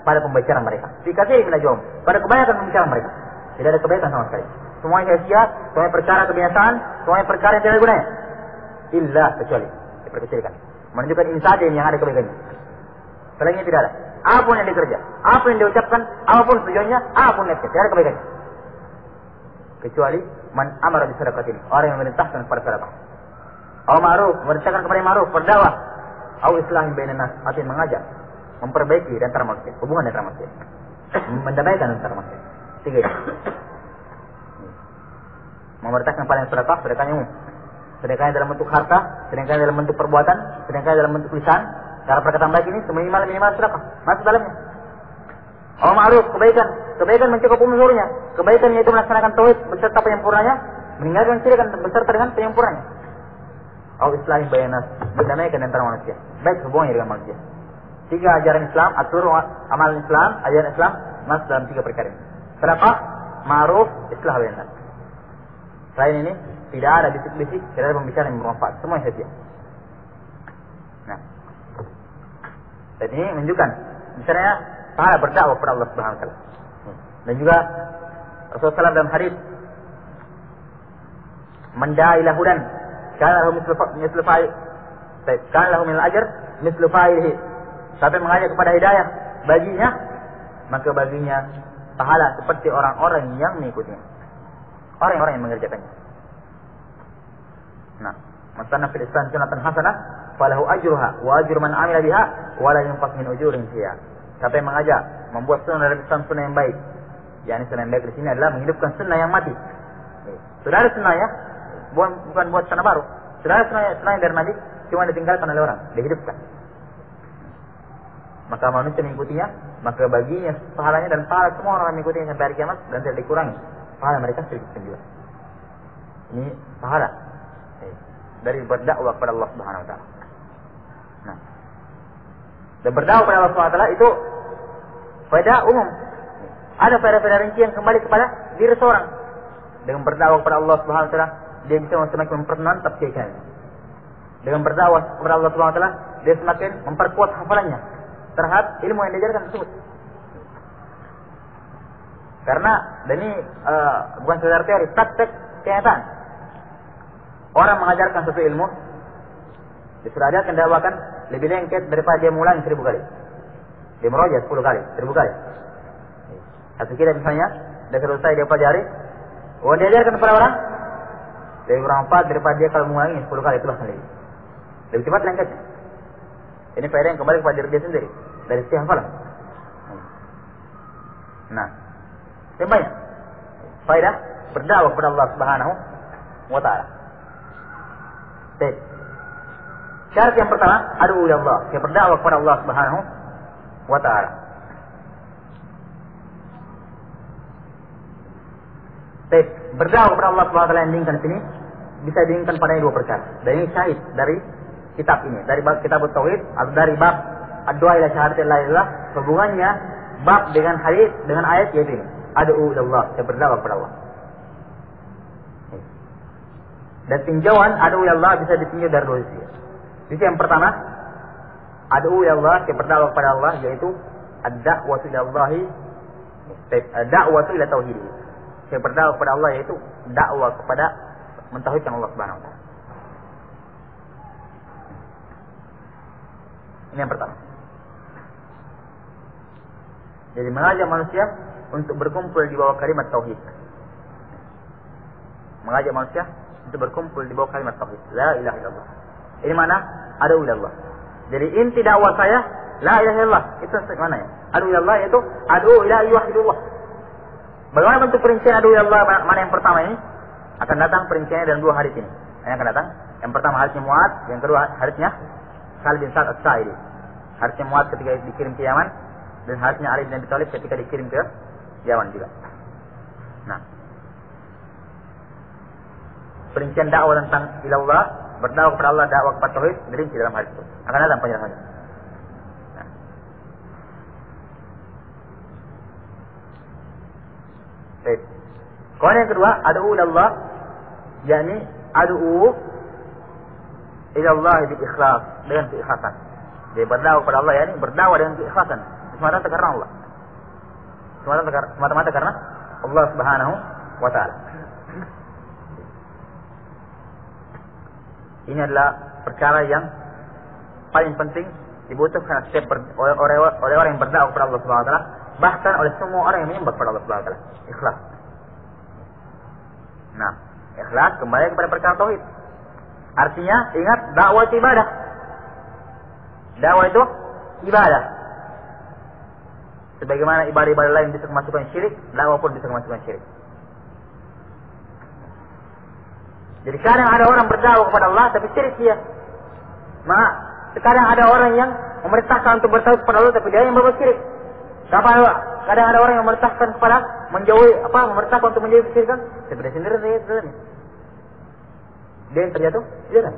pada pembicaraan mereka. Fi katsirin min najwahum. Pada kebanyakan pembicaraan mereka tidak ada kebaikan sama sekali. Semuanya sia-sia, semuanya perkara kebiasaan, semuanya perkara yang tidak ada gunanya. Illa kecuali diperkecilkan. Menunjukkan ini saja yang ada kebaikannya. Selainnya tidak ada. Apapun yang dikerja, apa yang diucapkan, apapun tujuannya, apapun niatnya, tidak ada kebaikannya. Kecuali man amara bi sadaqatin, orang yang memerintahkan kepada sedekah. Aw ma'ruf, memerintahkan kepada yang ma'ruf, berdakwah. Aw islahin bainan nas, atau mengajak, memperbaiki di antara manusia, hubungan di antara manusia. Mendamaikan antara manusia. Tiga ini. Memerintahkan kepada yang sedekah, sedekahnya umum. Sedekahnya dalam bentuk harta, sedekahnya dalam bentuk perbuatan, sedekahnya dalam bentuk lisan. Cara perkataan baik ini seminimal sedekah masuk dalamnya. Aw ma'ruf, kebaikan. Kebaikan mencakup umum seluruhnya. Kebaikan yaitu melaksanakan tauhid beserta penyempurnanya, meninggalkan syirik beserta dengan penyempurnanya. Aw islahin bainan nas, mendamaikan antara manusia. Baik hubungannya dengan manusia. Tiga ajaran Islam, atur amalan Islam, ajaran Islam masuk dalam tiga perkara ini. Sedekah, ma'ruf, islah bainan nas. Selain ini tidak ada bisik-bisik, tidak ada pembicaraan yang bermanfaat. Semua saja. Nah, dan ini menunjukkan misalnya pahala berdakwah kepada Allah Subhanahu wa taala. Dan juga Rasulullah SAW dalam hadis, "Man da'a ila hudan, kana lahu mislu fa'il, kana lahu min al-ajr mislu fa'ilihi." Siapa yang mengajak kepada hidayah baginya, maka baginya pahala seperti orang-orang yang mengikutinya. Orang-orang yang mengerjakannya. Nah, man sanna fil Islam sunnatan hasanah falahu ajruha wa ajru man 'amila biha wa la yunqas min ujurihim syai'a. Siapa yang mengajak membuat sunnah dari Islam, sunnah yang baik. Yakni sunnah yang baik di sini adalah menghidupkan sunnah yang mati. Sudah ada sunnah ya, bukan buat sunnah baru. Sudah ada sunnah yang dari Nabi, cuma ditinggalkan oleh orang, dihidupkan. Maka manusia mengikutinya, maka baginya pahalanya dan pahala semua orang yang mengikutinya sampai hari kiamat dan tidak dikurangi. Pahala mereka sedikit juga. Ini pahala dari berdakwah kepada Allah Subhanahu wa taala. Nah, dan berdakwah kepada Allah Subhanahu wa taala itu faedah umum. Ada faedah-faedah rinci yang kembali kepada diri seorang. Dengan berdakwah kepada Allah Subhanahu wa taala, dia bisa semakin mempermantap keyakinannya. Dengan berdakwah kepada Allah Subhanahu wa taala, dia semakin memperkuat hafalannya terhadap ilmu yang diajarkan tersebut. Karena dan ini bukan sekedar teori, praktek kenyataan. Orang mengajarkan sesuatu ilmu, sudah ada akan dakwakan lebih lengket daripada dia mengulangi 1000 kali. Dia meroja 10 kali, 1000 kali. Atau kita misalnya, sudah selesai dia pelajari, dia ajarkan kepada orang, lebih bermanfaat daripada dia kalau mengulangi 10 kali itu bahkan lebih. Lebih cepat lengketnya. Ini faedah yang kembali kepada diri dia sendiri, dari setiap hafalan. Nah, yang banyak faedah berdakwah kepada Allah Subhanahu wa taala. Baik. Syarat yang pertama, ad'u ila Allah, saya berdakwah kepada Allah Subhanahu wa taala. Berdakwah kepada Allah Subhanahu wa taala yang diinginkan sini bisa diinginkan padanya dua perkara. Dan ini syahid dari kitab ini, dari bab kitab tauhid atau dari bab ad-du'a ila syahadatil la ilaha illallah, hubungannya bab dengan hadis dengan ayat yaitu ini. Ad'u ila Allah, saya berdakwah kepada Allah. Dan tinjauan ad'u ila Allah bisa ditinjau dari dua sisi. Sisi yang pertama, ad'u ila Allah, saya berdakwah kepada Allah, yaitu ad-da'watu ila Allah, da'watu ila tauhid. Saya berdakwah kepada Allah yaitu dakwah kepada mentauhidkan Allah Subhanahu wa taala. Ini yang pertama. Jadi mengajak manusia untuk berkumpul di bawah kalimat tauhid. Mengajak manusia untuk berkumpul di bawah kalimat tauhid. La ilaha illallah. Ini mana? Ad'u ila Allah. Jadi inti dakwah saya la ilaha illallah. Itu mana ya? Ad'u ila Allah yaitu ad'u ila yuwahhidullah. Bagaimana bentuk perincian ad'u ila Allah? Mana yang pertama ini? Akan datang perinciannya dalam dua hadis ini. Yang akan datang. Yang pertama hadisnya Mu'ad, yang kedua hadisnya Khalid bin Sa'd as-Sa'idi. Hadisnya Mu'ad ketika dikirim ke Yaman, dan hadisnya Ali bin Abi Thalib ketika dikirim ke Yaman juga. Nah, perincian dakwah tentang ilallah, berdakwah kepada Allah, dakwah kepada tauhid, dirinci dalam hadis itu. Akan datang penjelasannya. Nah. Baik. Kemudian yang kedua, ad'u ilallah, yakni ad'u ilallah bi ikhlas, dengan keikhlasan. Jadi berdakwah kepada Allah, yakni berdakwah dengan keikhlasan, semata-mata karena Allah. Semata-mata karena Allah Subhanahu wa taala. Ini adalah perkara yang paling penting dibutuhkan setiap oleh orang yang berdakwah kepada Allah Subhanahu wa taala, bahkan oleh semua orang yang menyembah kepada Allah Subhanahu wa taala. Ikhlas. Nah, ikhlas kembali kepada perkara tauhid. Artinya, ingat dakwah itu ibadah. Dakwah itu ibadah. Sebagaimana ibadah-ibadah lain bisa kemasukan syirik, dakwah pun bisa kemasukan syirik. Jadi kadang ada orang berdakwah kepada Allah tapi syirik dia. Kadang ada orang yang memerintahkan untuk bertauhid kepada Allah tapi dia yang berbuat syirik. Kadang ada orang yang memerintahkan kepada memerintahkan untuk menjauhi kesyirikan, tapi dia sendiri dalamnya. Dia yang terjatuh di dalam.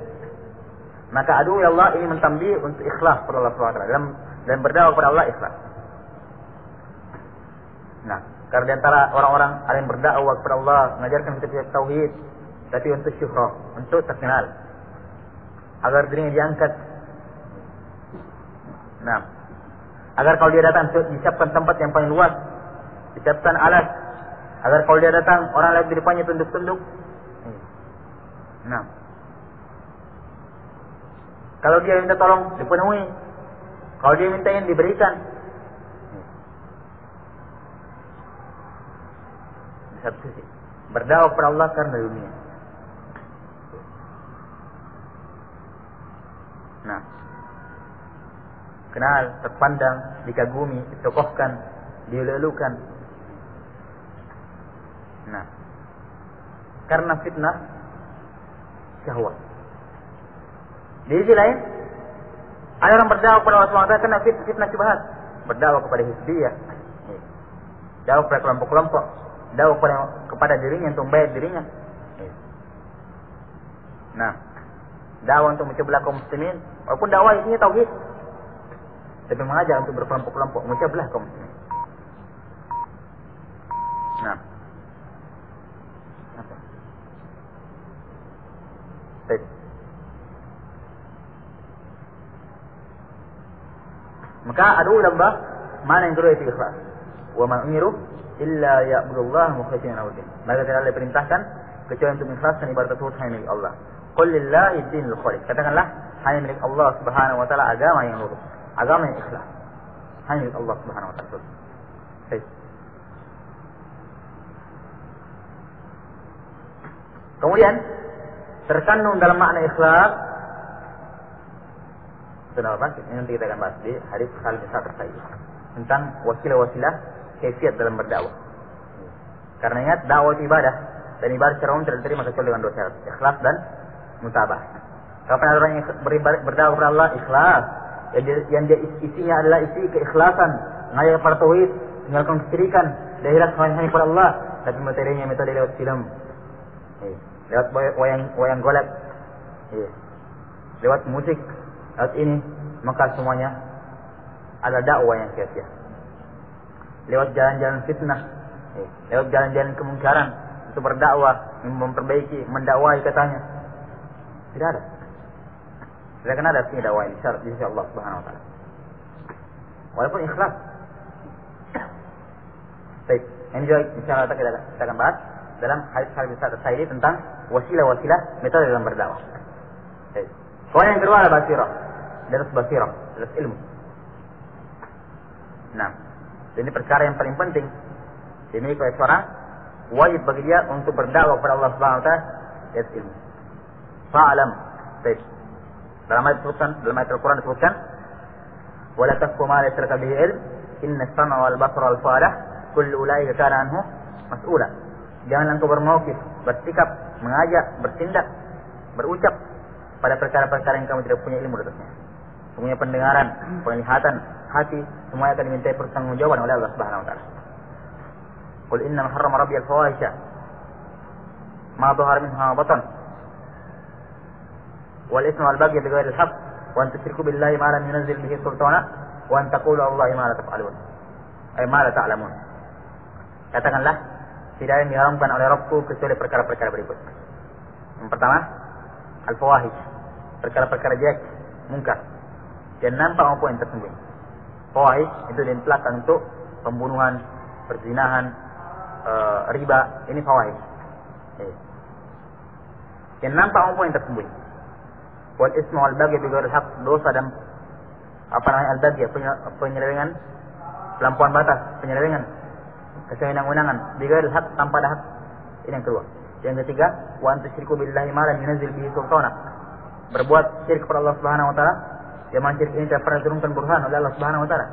Maka ad'u ila Allah ini mentambih untuk ikhlas kepada Allah Subhanahu wa taala dan berdakwah kepada Allah ikhlas. Nah, karena di antara orang-orang ada yang berdakwah kepada Allah, mengajarkan kita tauhid, tapi untuk syuhrah, untuk terkenal, agar dirinya diangkat. Nah, agar kalau dia datang disiapkan tempat yang paling luas, disiapkan alat, agar kalau dia datang orang lain di depannya tunduk-tunduk. Nah, kalau dia minta tolong dipenuhi, kalau dia minta yang diberikan. Di satu sisi berdakwah kepada Allah karena dunia. Nah, kenal, terpandang, dikagumi, ditokohkan, dielu-elukan. Nah, karena fitnah syahwat. Di sisi lain, ada orang berdakwah kepada Allah SWT karena fitnah syubhat. Berdakwah kepada hizbiyah, dakwah kepada kelompok-kelompok, dakwah kepada dirinya untuk membayar dirinya. Nah, dakwah untuk memecah belah kaum muslimin, walaupun dakwah isinya tauhid, tapi mengajak untuk berkelompok-kelompok, memecah belah kaum muslimin. Nah, baik. Maka ad'u ila Allah, mana yang kedua itu ikhlas. Wa ma umiru illa ya'budullaha mukhlishina lahu din. Maka tidak diperintahkan kecuali untuk mengikhlaskan ibadah tersebut hanya milik Allah. Qul lillahi dinul khalis. Katakanlah hanya milik Allah Subhanahu wa taala agama yang lurus, agama yang ikhlas. Hanya milik Allah Subhanahu wa taala. Baik. Kemudian terkandung dalam makna ikhlas apa? Ini nanti kita akan bahas di hadis Khalid bin Sa'd as-Sa'idi tentang wasilah-wasilah kaifiat dalam berdakwah. Karena ingat dakwah itu ibadah, dan ibadah secara umum tidak diterima kecuali dengan dua syarat, ikhlas dan mutabah. Kapan ada orang yang berdakwah kepada Allah ikhlas, yang dia isinya adalah isi keikhlasan, mengajak kepada tauhid, meninggalkan kesyirikan, dia ikhlas hanya kepada Allah, tapi materinya metode lewat film, lewat wayang golek, lewat musik, lewat ini, maka semuanya adalah dakwah yang sia-sia. Lewat jalan-jalan fitnah, lewat jalan-jalan kemungkaran, untuk berdakwah, memperbaiki, mendakwai katanya. Tidak ada. Tidak akan ada sini dakwah ini di sisi Allah Subhanahu wa taala. Walaupun ikhlas. Baik, ini juga insyaallah kita akan bahas dalam hadis-hadis Sa'idi tentang wasilah-wasilah metode dalam berdakwah. Baik. Poin yang kedua adalah basirah, dari ilmu. Nah, ini perkara yang paling penting. Dimiliki oleh seorang, wajib bagi dia untuk berdakwah kepada Allah Subhanahu wa taala dari ilmu. Fa'lam. Baik. Dalam ayat Al-Quran disebutkan, "Wala taqfu ma laysa laka bihi ilm, inna as-sam'a wal basara wal fu'ada, kullu ulaika kana anhu mas'ula." Janganlah engkau bermauqif, bersikap, mengajak, bertindak, berucap pada perkara-perkara yang kamu tidak punya ilmu atasnya. Semuanya pendengaran, penglihatan, hati, semuanya akan dimintai pertanggungjawaban oleh Allah Subhanahu wa taala. Qul inna harrama rabbi al-fawahisha ma dhahara minha wa batan wal isma wal baghy bighairi al-haqq wa an tusyriku billahi ma lam yunzil bihi sultana wa an taqulu Allahi ma la taf'alun ay ma la ta'lamun. Katakanlah, tidak ada yang diharamkan oleh Rabbku kecuali perkara-perkara berikut. Yang pertama, al-fawahish, perkara-perkara jelek, mungkar, yang nampak maupun yang tersembunyi. Fawahish itu diintilakkan untuk pembunuhan, perzinahan, riba, ini fawahish. Yang nampak maupun yang tersembunyi. Wal ismu wal baghy bighairi haqq, dosa dan al-baghy, penyelewengan, pelampuan batas, penyelewengan, kesewenang-wenangan, bighairi haqq, tanpa ada hak. Ini yang kedua. Yang ketiga, wa antu syiriku billahi ma lam yunzil bihi sultana, berbuat syirik kepada Allah Subhanahu wa taala, yang mana syirik ini tidak pernah turunkan burhan oleh Allah Subhanahu wa taala.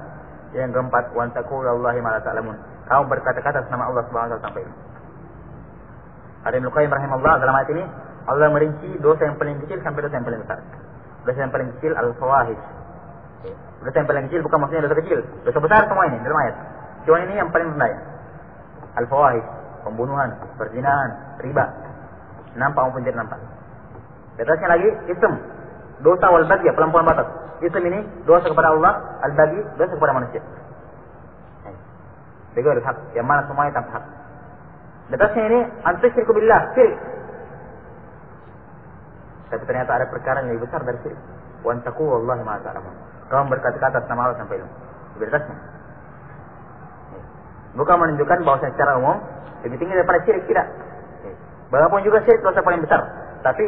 Yang keempat, wa antaqulu Allahi ma la ta'lamun, kamu berkata-kata nama Allah Subhanahu wa taala sampai ini. Ada Ibnu Qayyim rahimahullah, dalam ayat ini Allah merinci dosa yang paling kecil sampai dosa yang paling besar. Dosa yang paling kecil al-fawahish. Dosa yang paling kecil bukan maksudnya dosa kecil, dosa besar semua ini dalam ayat. Cuma ini yang paling rendah. Al-fawahish, pembunuhan, perzinahan, riba, nampak maupun tidak nampak. Atasnya lagi ism, dosa wal baghy, pelampuan batas. Ism ini dosa kepada Allah, al-baghy dosa kepada manusia. Bighairi haq, yang mana semuanya tanpa hak. Atasnya ini antusyriku billah, syirik. Tapi ternyata ada perkara yang lebih besar dari syirik. Wa antaqulu Allahi ma ta'lamun, kamu berkata-kata nama Allah sampai ilmu. Di atasnya. Bukan menunjukkan bahwa secara umum lebih tinggi daripada syirik, tidak. Walaupun juga syirik dosa paling besar, tapi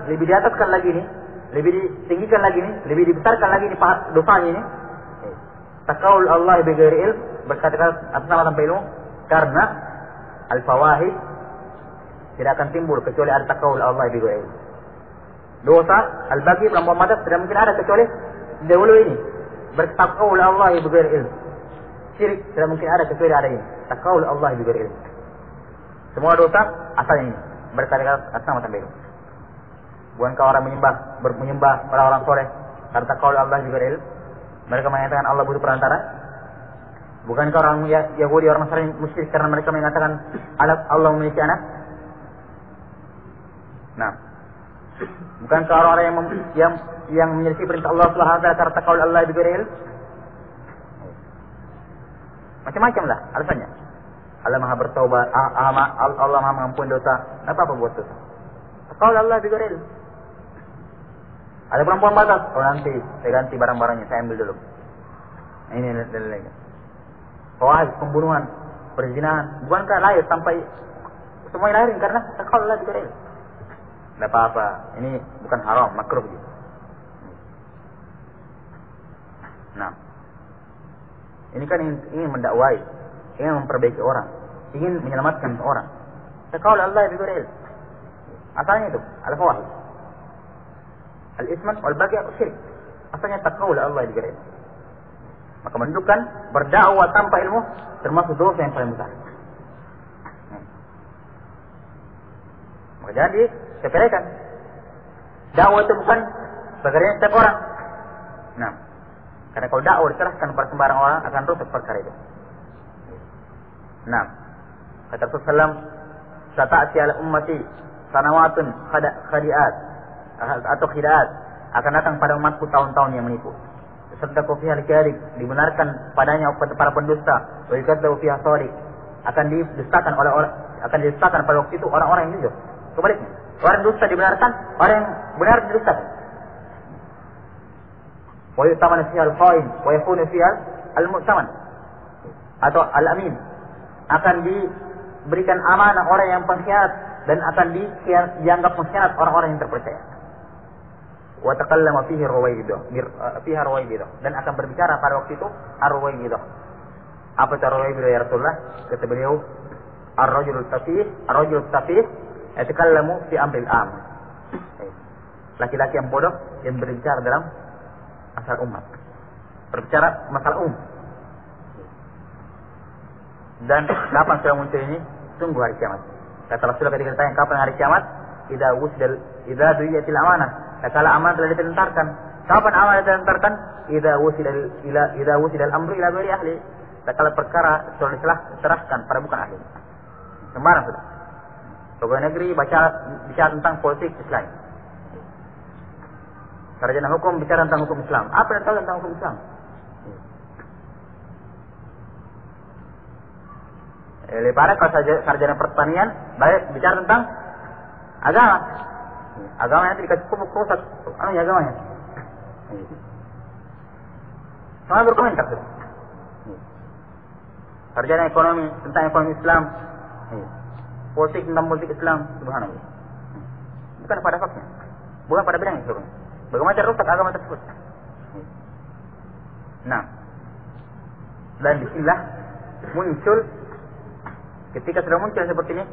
lebih di ataskan lagi ini, lebih ditinggikan lagi ini, lebih dibesarkan lagi ini dosanya ini. Taqaul Allah bighairi ilm, berkata-kata atas nama tanpa ilmu, karena al-fawahish tidak akan timbul kecuali ada taqaul Allah bighairi ilm. Dosa al-baghy, pelampuan batas, tidak mungkin ada kecuali dahulu ini bertaqaul Allah bighairi ilm. Syirik tidak mungkin ada kecuali ada ini, taqaul Allah bighairi ilm. Semua dosa asalnya ini berkata-kata atas nama tanpa ilmu. Bukankah orang menyembah para orang soleh karena taqaul Allah bighairi ilm? Mereka mengatakan Allah butuh perantara. Bukankah orang Yahudi, orang Nasrani musyrik karena mereka mengatakan Allah memiliki anak? Nah, bukankah orang-orang yang menyelisih perintah Allah Subhanahu wa taala karena taqaul Allah bighairi ilm? Macam-macam lah alasannya. Allah Maha bertaubat, Allah Maha mengampuni dosa. Apa buat dosa? Taqaul Allah bighairi ilm. Ada perempuan batas, nanti saya ganti barang-barangnya, saya ambil dulu. Ini dalilnya. Fawahish, pembunuhan, perzinahan, bukankah lahir sampai semuanya lahirin karena taqaul Allah bighairi ilm? Tidak apa-apa, ini bukan haram, makruh gitu. Nah, ini kan ingin mendakwai, ingin memperbaiki orang, ingin menyelamatkan seorang. Taqaul Allah bighairi ilm. Asalnya itu, al-fawahish. Al-isman wal-baghy syirik. Asalnya taqaul Allah bighairi ilm. Maka menunjukkan berdakwah tanpa ilmu termasuk dosa yang paling besar. Maka jangan disepelekan. Dakwah itu bukan pekerjaan setiap orang. Nah, karena kalau dakwah diserahkan kepada sembarang orang akan rusak perkara itu. Nah, kata Rasulullah, "Sata'ti ala ummati sanawatun khadi'at atau khidaat." Akan datang pada umatku tahun-tahun yang menipu. Serta fiha al-kadhib, dibenarkan padanya para pendusta, wa yakadzau fiha shadiq, akan didustakan oleh orang, akan didustakan pada waktu itu orang-orang yang jujur. Kebaliknya, orang dusta dibenarkan, orang yang benar didustakan. Wa yu'tamanu fiha al-kha'in wa yakunu fiha al-mu'taman atau al-amin. Akan diberikan amanah orang yang pengkhianat dan akan dianggap pengkhianat orang-orang yang terpercaya. Wa taqallama fihi Ruwaybidah dan akan berbicara pada waktu itu Ar-Ruwaybidah. Apa itu Ruwaybidah ya Rasulullah? Kata beliau, ar-rajulul tafih yatakallamu fi amril am. Laki-laki yang bodoh yang berbicara dalam masalah umat. Berbicara masalah Dan kapan sudah muncul ini? Tunggu hari kiamat. Kata Rasulullah ketika ditanya kapan hari kiamat? Idza du'iyatil amanah. Kala amanah telah ditentarkan. Kapan amanah ditentarkan? Idza wusida al-amru ila ghairi ahli. Kala perkara sudah diserahkan pada bukan ahli. Sembarang sudah. Pegawai negeri bicara tentang politik Islam. Sarjana hukum bicara tentang hukum Islam. Apa yang tahu tentang hukum Islam? Lebih parah kalau sarjana pertanian baik bicara tentang agama. Agama nanti dikasih rusak. Agamanya. Semua berkomentar. Sarjana ekonomi tentang ekonomi Islam. Politik tentang politik Islam. Subhanallah. Bukan pada fakta. Bukan pada bidang itu. Bagaimana cara rusak agama tersebut. Nah. Dan bismillah muncul ketika sudah muncul seperti ini,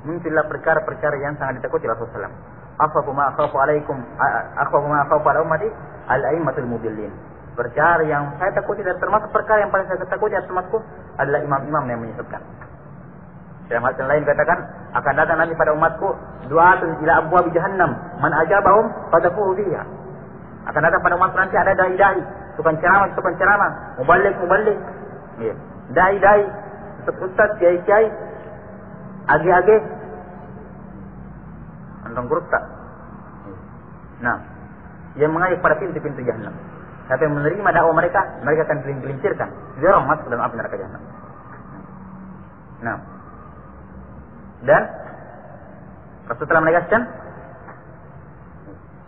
muncullah perkara-perkara yang sangat ditakuti Rasulullah SAW. Akhafu ma akhafu ala ummati al-a'immatul mudillin. Perkara yang saya takuti dan termasuk perkara yang paling saya takuti atas umatku adalah imam-imam yang menyesatkan. Dalam hal lain katakan, akan datang nanti pada umatku du'atun ila abwabi jahannam, man ajabahum fadafuhu biha. Akan datang pada umatku nanti ada dai-dai, tukang ceramah, muballigh. Ya. Dai-dai, ustaz, kiai-kiai, age-age, antong gurta. Nah, yang mengajak pada pintu-pintu jahannam. Siapa yang menerima dakwah mereka akan gelincirkan, dorong masuk dalam api neraka jahannam. Nah, dan Rasulullah telah menegaskan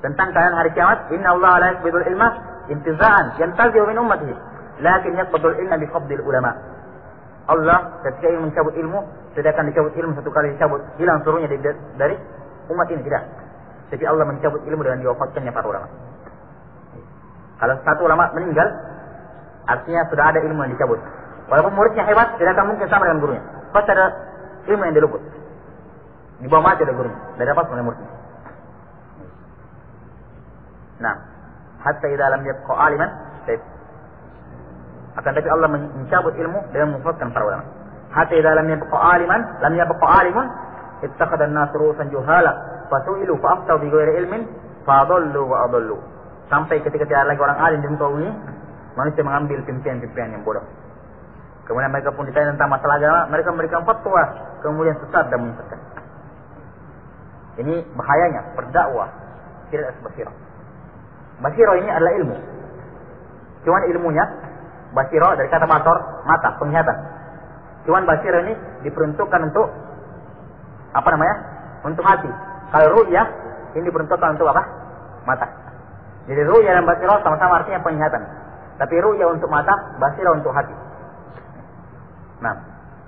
tentang keadaan hari kiamat, Inna Allah la yaqbidul ilma intiza'an yantazi'u min ummatihi, lakin yaqbidul ilma biqabdil ulama. Allah ketika ingin mencabut ilmu, tidak akan dicabut ilmu satu kali dicabut, hilang seluruhnya dari umat ini, tidak. Tapi Allah mencabut ilmu dengan diwafatkannya para ulama. Kalau satu ulama meninggal, artinya sudah ada ilmu yang dicabut. Walaupun muridnya hebat, tidak akan mungkin sama dengan gurunya. Pasti ada ilmu yang diluput. Di bawah mati ada gurunya, tidak dapat oleh muridnya. Nah, hatta idza lam yabqa aliman, akan tapi Allah mencabut ilmu dengan mewafatkan para ulama. Hatta idza lam yabqa alimun, ittakhadha an-nas ru'usan juhala fasu'ilu fa'aftau bi ghairi ilmin fadallu wa adallu. Sampai ketika tidak lagi orang alim di muka bumi, manusia mengambil pimpinan-pimpinan yang bodoh. Kemudian mereka pun ditanya tentang masalah agama, mereka memberikan fatwa, kemudian sesat dan menyesatkan. Ini bahayanya berdakwah tidak basirah. Basirah ini adalah ilmu. Cuman ilmunya basirah dari kata basar, mata, penglihatan. Cuman basirah ini diperuntukkan untuk untuk hati. Kalau ru'yah ini diperuntukkan untuk apa? Mata. Jadi ru'yah dan basirah sama-sama artinya penglihatan. Tapi ru'yah untuk mata, basirah untuk hati. Nah,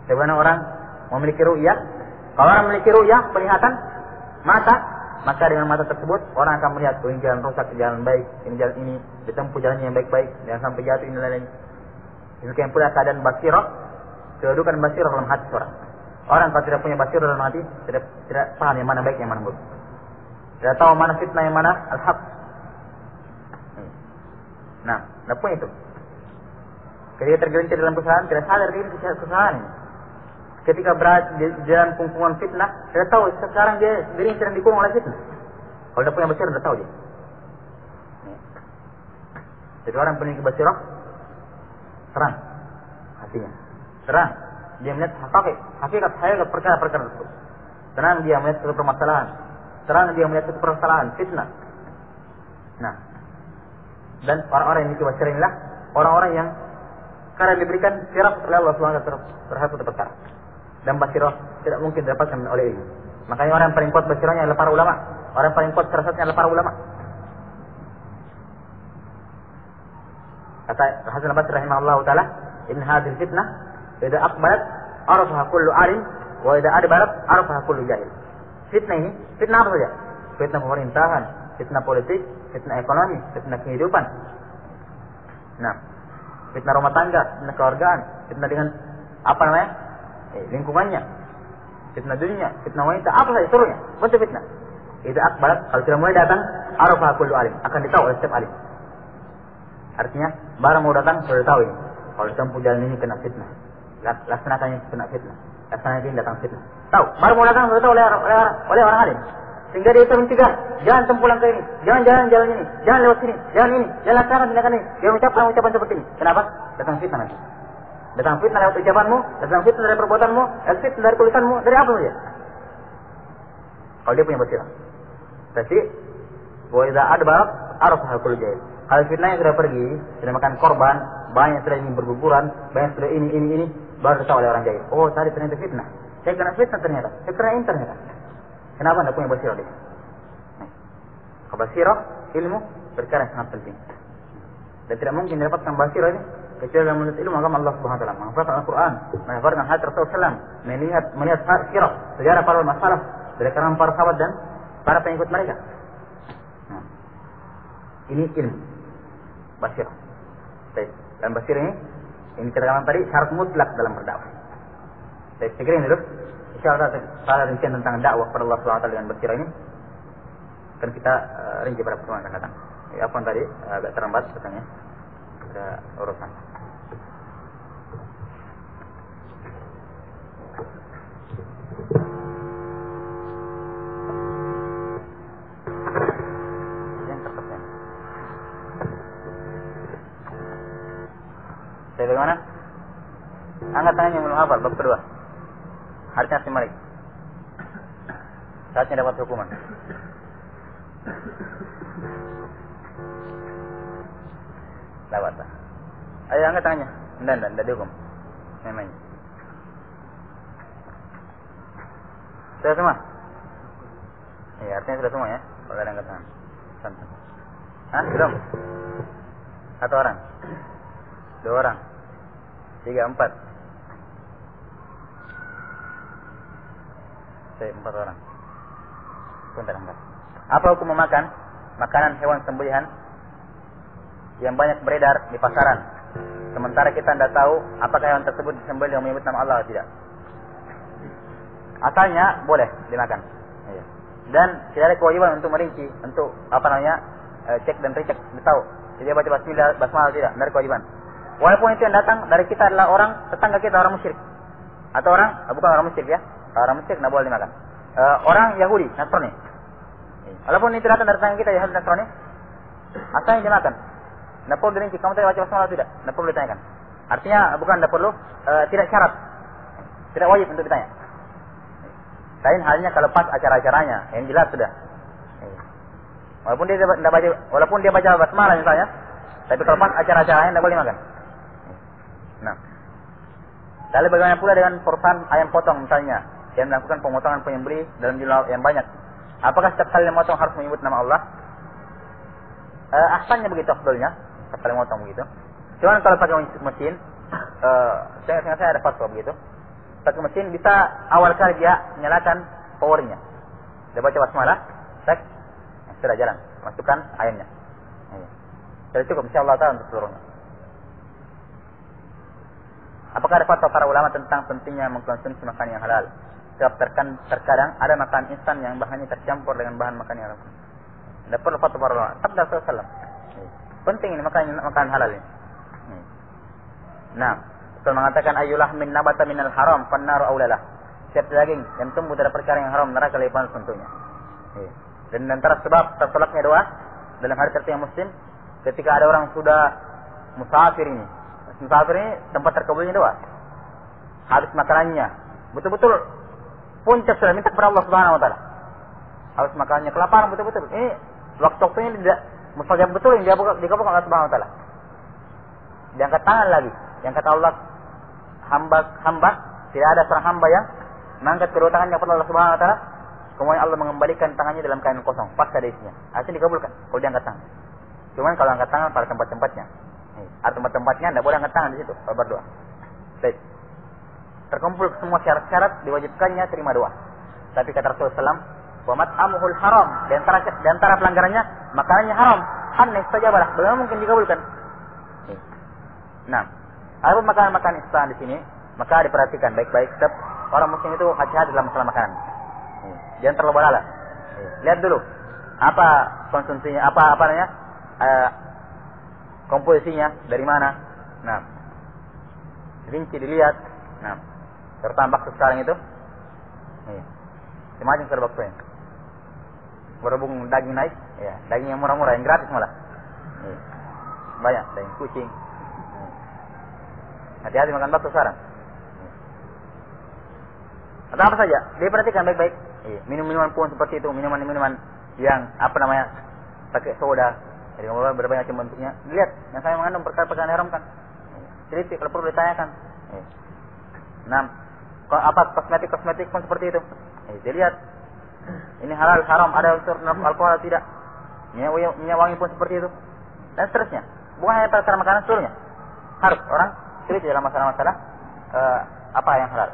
sebenarnya orang memiliki ru'yah. Kalau orang memiliki ru'yah, penglihatan mata, maka dengan mata tersebut orang akan melihat ini jalan rusak, jalan baik, ini jalan ini ditempuh jalannya yang baik-baik, jangan sampai jatuh ini lain-lain. Demikian pula keadaan basirah, kedudukan basirah dalam hati seorang. Orang kalau tidak punya basirah dalam hati, tidak paham yang mana baik, yang mana buruk. Tidak tahu mana fitnah, yang mana al-haq. Nah, tidak punya itu. Ketika tergelincir dalam kesalahan, tidak sadar diri kesalahan ini. Ketika berada di dalam kungkungan fitnah, tidak tahu sekarang dia gelincir dan dikurung oleh fitnah. Kalau dia punya basirah, udah tahu dia. Jadi orang punya basirah, terang hatinya, terang. Dia melihat hakikat perkara-perkara tersebut. Terang dia melihat suatu permasalahan, terang dia melihat suatu permasalahan, fitnah. Nah, dan orang-orang yang memiliki basirah inilah orang-orang yang karena diberikan firaq oleh Allah SWT terhadap suatu perkara. Dan basirah tidak mungkin didapatkan oleh ilmu. Makanya orang yang paling kuat basirahnya adalah para ulama. Orang yang paling kuat firasatnya adalah para ulama. Kata Hasan al-Basri rahimahullah taala, "In hadhihi fitnah idza aqbalat arafaha kullu alim wa idza adbarat arafaha kullu jahil." Fitnah ini, fitnah apa saja? Fitnah pemerintahan, fitnah politik, fitnah ekonomi, fitnah kehidupan. Nah, fitnah rumah tangga, fitnah keluargaan, fitnah dengan apa namanya? Lingkungannya, fitnah dunia, fitnah wanita, apa saja seluruhnya, bentuk fitnah. Idza aqbalat, kalau sudah mulai datang, arafaha kullu alim, akan ditahu oleh setiap alim. Artinya, barang mau datang sudah tahu ini. Kalau tempuh jalan ini kena fitnah, laksanakannya kena fitnah, laksanakannya ini datang fitnah. Tahu, barang mau datang sudah tahu oleh orang alim. Sehingga dia itu mencegah, jangan tempuh langkah ini, jangan jalan ini, jangan lewat sini, jangan ini, jangan laksanakan tindakan ini. Dia mengucapkan ucapan seperti ini. Kenapa? Datang fitnah nanti. Datang fitnah lewat ucapanmu, datang fitnah dari perbuatanmu, datang fitnah dari tulisanmu, dari apa saja. Kalau dia punya basirah. Jadi, wa idza adbarat arafaha kullu jahil. Kalau fitnahnya sudah pergi, sudah makan korban, banyak sudah ingin berguguran, banyak sudah ini, baru tahu oleh orang jahil. Oh, tadi ternyata fitnah. Saya kena fitnah ternyata. Saya kena internet. Kenapa tidak punya basirah dia? Basirah, ilmu, perkara yang sangat penting. Dan tidak mungkin didapatkan basirah ini kecuali dalam menuntut ilmu agama Allah Subhanahu wa taala, menghafalkan Al-Qur'an, menghafalkan hadis Rasulullah SAW, melihat sirah, sejarah para masalah dari kalangan para sahabat dan para pengikut mereka. Nah, ini ilmu basirah. Dan basirah ini kita katakan tadi syarat mutlak dalam berdakwah. Saya pikir ini dulu. Insyaallah saya rincian tentang dakwah kepada Allah Subhanahu wa taala dengan basirah ini akan kita rinci pada pertemuan akan datang. Ya, apa tadi agak terlambat katanya. Ada urusan. Saya bagaimana? Angkat tangannya yang belum hafal bab kedua. Harusnya si Malik. Saatnya dapat hukuman. Lawat. Ayo angkat tangannya. Tidak dihukum. Memangnya. Sudah semua? Iya, artinya sudah semua ya. Kalau ada angkat tangan. Santai. Hah? Belum? 1 orang? 2 orang? 3, 4? 4 orang. Sebentar. Apa hukum memakan makanan hewan sembelihan yang banyak beredar di pasaran, sementara kita tidak tahu apakah hewan tersebut disembelih yang menyebut nama Allah atau tidak? Asalnya boleh dimakan. Dan tidak ada kewajiban untuk merinci, untuk cek dan recheck, tahu dia baca basmalah tidak, dari kewajiban. Walaupun itu yang datang dari kita adalah orang tetangga kita, orang musyrik atau bukan orang musyrik ya. Orang musyrik tidak boleh dimakan. Orang Yahudi, Nasrani. Walaupun itu datang dari tangan kita Yahudi Nasrani, asalnya dimakan. Tidak perlu dirinci. Kamu tadi baca basmalah tidak? Tidak perlu ditanyakan. Artinya bukan tidak perlu, tidak syarat, tidak wajib untuk ditanya. Lain halnya kalau pas acara-acaranya, yang jelas sudah. Walaupun dia baca basmalah misalnya, tapi kalau pas acara-acaranya tidak boleh makan. Nah, lalu bagaimana pula dengan perusahaan ayam potong misalnya, yang melakukan pemotongan penyembelih dalam jumlah yang banyak? Apakah setiap kali memotong harus menyebut nama Allah? Ahsannya begitu, afdalnya setiap kali memotong begitu. Cuman kalau pakai mesin, saya ada fatwa begitu. Pakai mesin bisa awal kali dia nyalakan powernya. Dia baca basmalah, sudah jalan, masukkan ayamnya. Sudah cukup insyaallah taala untuk seluruhnya. Apakah ada fatwa para ulama tentang pentingnya mengkonsumsi makanan yang halal? Sebab terkadang ada makanan instan yang bahannya tercampur dengan bahan makanan yang halal. Tidak perlu fatwa para ulama. Sabda Rasulullah. Penting ini makanan halal ini. Nah, Rasul mengatakan ayyulah min nabata minal haram fannaru aulalah. Setiap daging yang tumbuh dari perkara yang haram neraka lebih panas tentunya. Dan antara sebab tertolaknya doa dalam hadis yang Muslim, ketika ada orang sudah musafir ini tempat terkabulnya doa. Habis makanannya, betul-betul puncak sudah minta kepada Allah Subhanahu wa taala. Habis makanannya kelaparan betul-betul. Ini waktu-waktunya tidak mustajab betul yang dikabulkan Allah Subhanahu wa taala. Diangkat tangan lagi. Yang kata Allah, hamba tidak ada seorang hamba yang mengangkat kedua tangannya kepada Allah Subhanahu wa taala, kemudian Allah mengembalikan tangannya dalam keadaan kosong, pas ada isinya. Artinya dikabulkan kalau diangkat tangan. Cuman kalau angkat tangan pada tempat-tempatnya. Atau tempat-tempatnya tidak boleh angkat tangan di situ kalau berdoa. Baik. Terkumpul semua syarat-syarat diwajibkannya terima doa. Tapi kata Rasulullah SAW, wa mat'amuhul haram, di antara pelanggarannya makanannya haram. Anna istajabalah, bagaimana mungkin dikabulkan? Nah, ada makanan-makanan instan di sini, maka diperhatikan baik-baik. Setiap orang muslim itu hati-hati dalam masalah makanan. Jangan terlalu balala. Lihat dulu apa konsumsinya, apa namanya, komposisinya dari mana. Nah, rinci dilihat. Nah, terutama bakso sekarang itu, semacam serba bakso ini. Berhubung daging naik, ya, daging yang murah-murah, yang gratis malah. Banyak daging kucing. Hati-hati makan bakso sekarang. Atau apa saja, diperhatikan baik-baik. Minum-minuman pun seperti itu, minuman-minuman yang apa namanya, pakai soda, jadi berbagai macam bentuknya. Lihat, yang saya mengandung perkara-perkara yang haramkan. Jadi kalau perlu ditanyakan. Nah, apa kosmetik pun seperti itu. Dilihat, ini halal haram, ada unsur alkohol atau tidak. Minyak wangi pun seperti itu, dan seterusnya. Bukan hanya perkara makanan, seluruhnya harus orang teliti dalam masalah-masalah apa yang halal.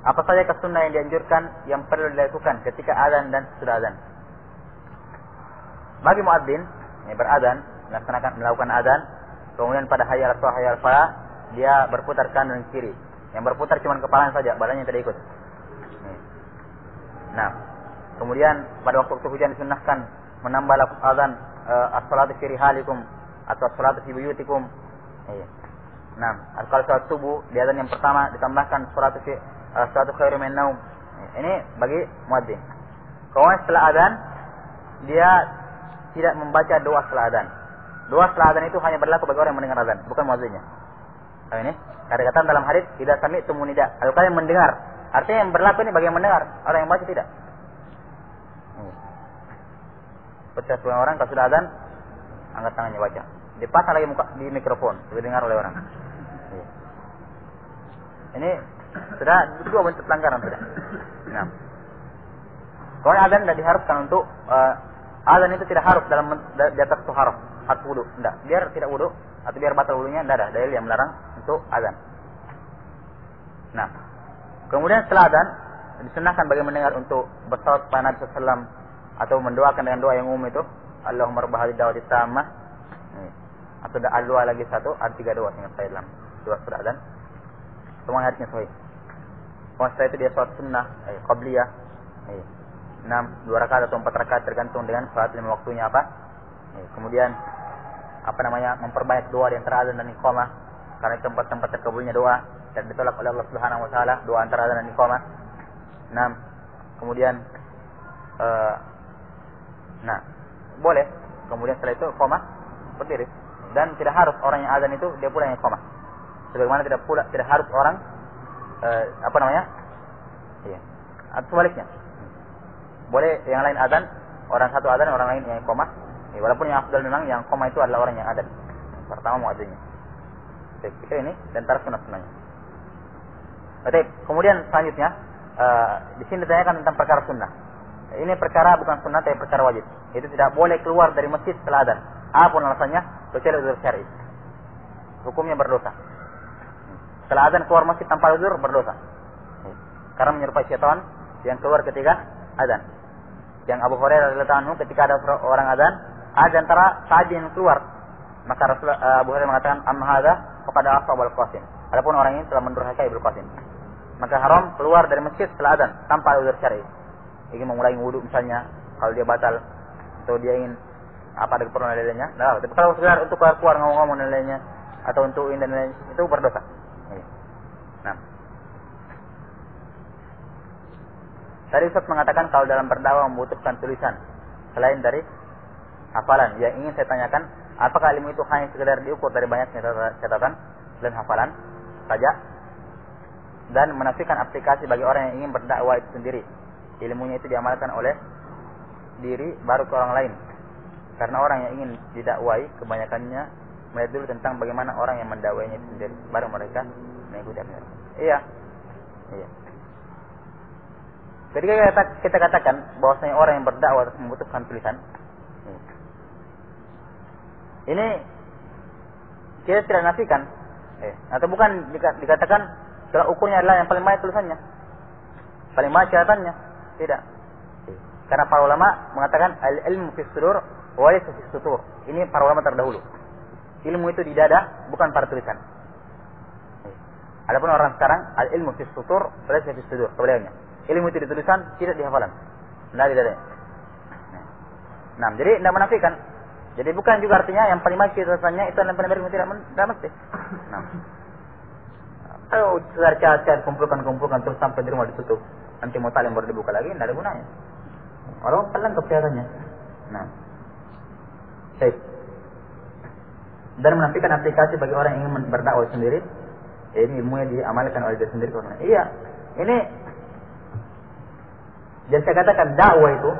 Apa saja kesunnah yang dianjurkan yang perlu dilakukan ketika azan dan sesudah azan? Bagi muadzin yang berazan, melakukan azan, kemudian pada hayya 'alas shalah, hayya 'alal falah, dia berputar kanan dan kiri. Yang berputar cuma kepalanya saja, badannya tidak ikut. Nah, kemudian pada waktu hujan disunnahkan menambah lafaz azan, as-salatu fi rihalikum atau as-salatu fi buyutikum. Nah, kalau salat subuh di azan yang pertama ditambahkan salatu khairum minan naum. Ini bagi muadzin. Kemudian setelah azan dia tidak membaca doa setelah azan. Doa setelah azan itu hanya berlaku bagi orang yang mendengar azan, bukan muadzinnya. Nah, ini kata-kata dalam hadis tidak sami'tum nida. Kalau kalian mendengar, artinya yang berlaku ini bagi yang mendengar, orang yang baca tidak. Setiap orang kalau sudah azan angkat tangannya baca. Dipasang lagi muka di mikrofon, didengar oleh orang. Ini sudah dua bentuk pelanggaran sudah. Nah, kalau azan tidak diharuskan untuk azan itu tidak harus di atas taharah atau wudu, tidak. Biar tidak wudu atau biar batal wudunya, tidak ada dalil yang melarang untuk azan. Nah, kemudian setelah azan disunahkan bagi mendengar untuk bersalawat kepada Nabi SAW atau mendoakan dengan doa yang umum itu, Allahumma rabb hadhihi da'wati tammah. Atau doa lagi satu, ada 3 doa ingat saya dalam doa setelah azan. Semua hadisnya sahih. Setelah itu dia salat sunnah, qabliyah. 2 rakaat atau 4 rakaat tergantung dengan salat 5 waktunya apa. Kemudian memperbanyak doa di antara azan dan iqamah, karena tempat-tempat terkabulnya doa dan ditolak oleh Allah Subhanahu wa taala doa antara azan dan iqamah. Kemudian boleh kemudian setelah itu iqamah berdiri, dan tidak harus orang yang azan itu dia pula yang iqamah. Sebagaimana tidak harus orang atau sebaliknya. Boleh yang lain azan, orang satu azan, orang lain yang iqamah. Walaupun yang afdal memang yang iqamah itu adalah orang yang azan. Pertama muadzinnya. Itu ini dan antara sunnah-sunnahnya. Kemudian selanjutnya di sini ditanyakan tentang perkara sunnah. Ini perkara bukan sunnah tapi perkara wajib. Itu tidak boleh keluar dari masjid setelah azan. Apapun alasannya, kecuali uzur syar'i. Hukumnya berdosa. Setelah azan keluar masjid tanpa uzur berdosa. Karena menyerupai syaitan yang keluar ketika azan. Yang Abu Hurairah radhiyallahu anhu ketika ada orang azan antara saja yang keluar, maka Abu Hurairah mengatakan amma hadza faqad asabal qasim. Adapun orang ini telah mendurhakai Ibnu Qasim. Maka haram keluar dari masjid setelah azan tanpa uzur syar'i. Ingin memulai wudu misalnya, kalau dia batal atau dia ingin ada keperluan lainnya, tapi kalau sekedar untuk keluar ngomong-ngomong dan lainnya atau untuk ini dan lainnya, itu berdosa. Nah, Tadi Ustaz mengatakan kalau dalam berdakwah membutuhkan tulisan selain dari hafalan. Yang ingin saya tanyakan, apakah ilmu itu hanya sekedar diukur dari banyaknya catatan dan hafalan saja, dan menafikan aplikasi bagi orang yang ingin berdakwah itu sendiri? Ilmunya itu diamalkan oleh diri baru ke orang lain. Karena orang yang ingin didakwai kebanyakannya melihat dulu tentang bagaimana orang yang mendakwainya itu sendiri, baru mereka mengikuti aplikasi. Iya. Ketika kita katakan bahwasanya orang yang berdakwah harus membutuhkan tulisan, ini kita tidak nafikan, atau bukan dikatakan kalau ukurnya adalah yang paling banyak tulisannya, paling banyak catatannya, tidak. Karena para ulama mengatakan al-ilmu fis sudur wa laysa fis sutur. Ini para ulama terdahulu. Ilmu itu di dada, bukan pada tulisan. Adapun orang sekarang al-ilmu fis sutur wa laysa fis sudur, kebaliknya. Ilmu itu di tulisan, tidak di hafalan, tidak di dadanya. Nah, jadi tidak menafikan. Jadi bukan juga artinya yang paling banyak catatannya itu yang paling banyak, tidak mesti. Nah, kalau secara kumpulkan terus sampai di rumah ditutup, nanti mau talim baru dibuka lagi, tidak ada gunanya. Orang pelan kesehatannya. Nah, baik. Dan menafikan aplikasi bagi orang yang ingin berdakwah sendiri, ini ilmunya diamalkan oleh dia sendiri. Iya, ini jadi saya katakan dakwah itu,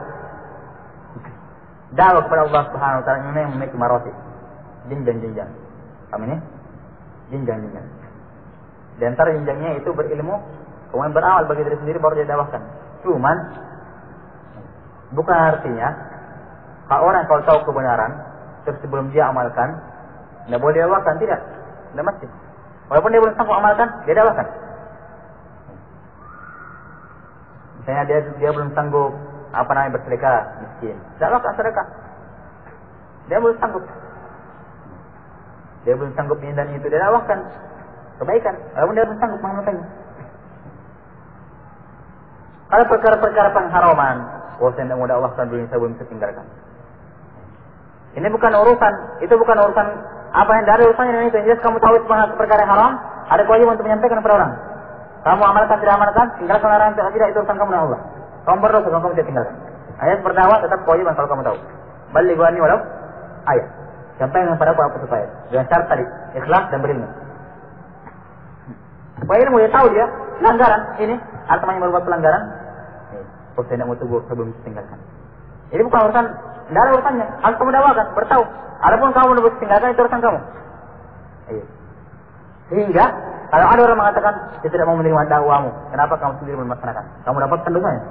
dakwah kepada Allah Subhanahu Wa Taala ini yang memiliki maratib, jenjang-jenjang. Paham ini? Jenjang-jenjang. Di antara jenjangnya itu berilmu, kemudian beramal bagi diri sendiri baru dia dakwahkan. Cuman bukan artinya orang kalau tahu kebenaran terus sebelum dia amalkan tidak boleh dakwahkan, tidak mesti. Walaupun dia belum sanggup amalkan, dia dakwahkan. Misalnya dia belum sanggup bersedekah miskin, dakwahkan sedekah. Dia belum sanggup ini dan itu, dia dakwahkan kebaikan. Walaupun dia belum sanggup mengamalkannya. Kalau perkara-perkara pengharaman, saya tidak mau dakwahkan dulu, saya belum bisa tinggalkan. Ini bukan urusan, itu bukan urusan apa yang dari urusannya dengan itu. Jelas kamu tahu itu perkara yang haram, ada kewajiban untuk menyampaikan kepada orang. Kamu amalkan tidak amalkan, tinggalkan larangan tidak, itu urusan kamu dengan Allah. Kamu berdosa kalau kamu tidak tinggalkan. Ayat berdakwah tetap kewajiban kalau kamu tahu. Balighu anni walau ayat. Sampaikan kepada aku supaya dengan syarat tadi ikhlas dan berilmu. Supaya ilmu dia tahu dia pelanggaran ini, artinya berbuat pelanggaran. Saya tidak mau tunggu sebelum tinggalkan. Ini bukan urusan, tidak ada urusannya. Harus kamu dakwakan, bertahu. Adapun kamu menembus tinggalkan, itu urusan kamu. Sehingga kalau ada orang mengatakan dia tidak mau menerima dakwahmu, kenapa kamu sendiri melaksanakan? Kamu dapatkan dosanya.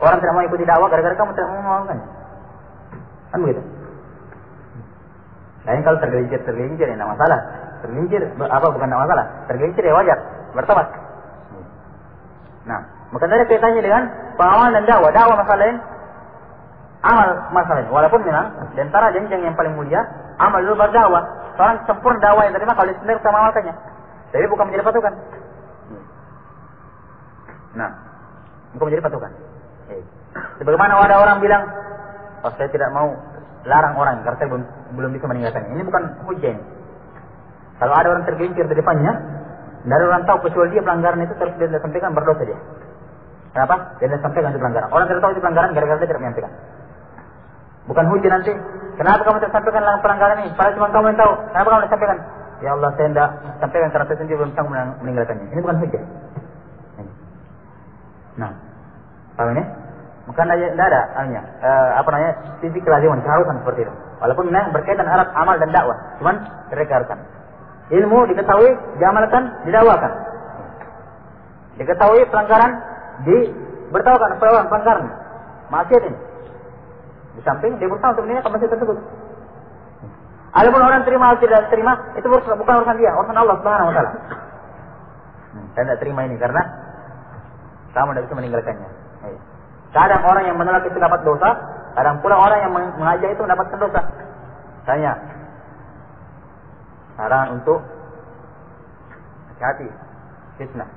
Orang tidak mau ikuti dakwah gara-gara kamu tidak mau melakukannya. Kan begitu? Lain kalau tergelincir ya tidak masalah. Tergelincir bukan tidak masalah. Tergelincir ya wajar, bertobat. Nah, maka dari kaitannya dengan pengamalan dan dakwah. Dakwah masalah lain, amal masalah lain. Walaupun memang di antara jenjang yang paling mulia, amal dulu baru dakwah. Seorang sempurna dakwah yang terima kalau dia sendiri bisa mengamalkannya. Jadi bukan menjadi patokan. Nah, bukan menjadi patokan. Sebagaimana ada orang bilang, saya tidak mau larang orang karena saya belum bisa meninggalkannya. Ini bukan hujah ini. Kalau ada orang tergelincir di depannya, tidak ada orang tahu kecuali dia pelanggaran itu terus dia sampaikan, berdosa dia. Kenapa? Dia sampaikan itu pelanggaran. Orang tidak tahu itu pelanggaran gara-gara dia tidak menyampaikan. Bukan hujah nanti. Kenapa kamu tidak sampaikan pelanggaran ini? Padahal cuma kamu yang tahu. Kenapa kamu tidak sampaikan? Ya Allah, saya tidak sampaikan karena saya sendiri belum sanggup meninggalkannya. Ini bukan hujah. Nah, paham ini? Maka tidak ada sisi kelaziman, keharusan seperti itu. Walaupun memang berkaitan erat amal dan dakwah, cuman keharusan. Ilmu diketahui, diamalkan, didakwakan. Diketahui pelanggaran, diberitahukan supaya orang pelanggaran. Maksiat ini. Di samping dia berusaha untuk meninggalkan maksiat tersebut. Adapun orang terima atau tidak terima, itu bukan urusan dia, urusan Allah Subhanahu Wa Taala. Saya tidak terima ini karena kamu tidak bisa meninggalkannya. Kadang orang yang menolak itu dapat dosa, kadang pula orang yang mengajak itu mendapatkan dosa. Tanya, saran untuk hati-hati fitnah.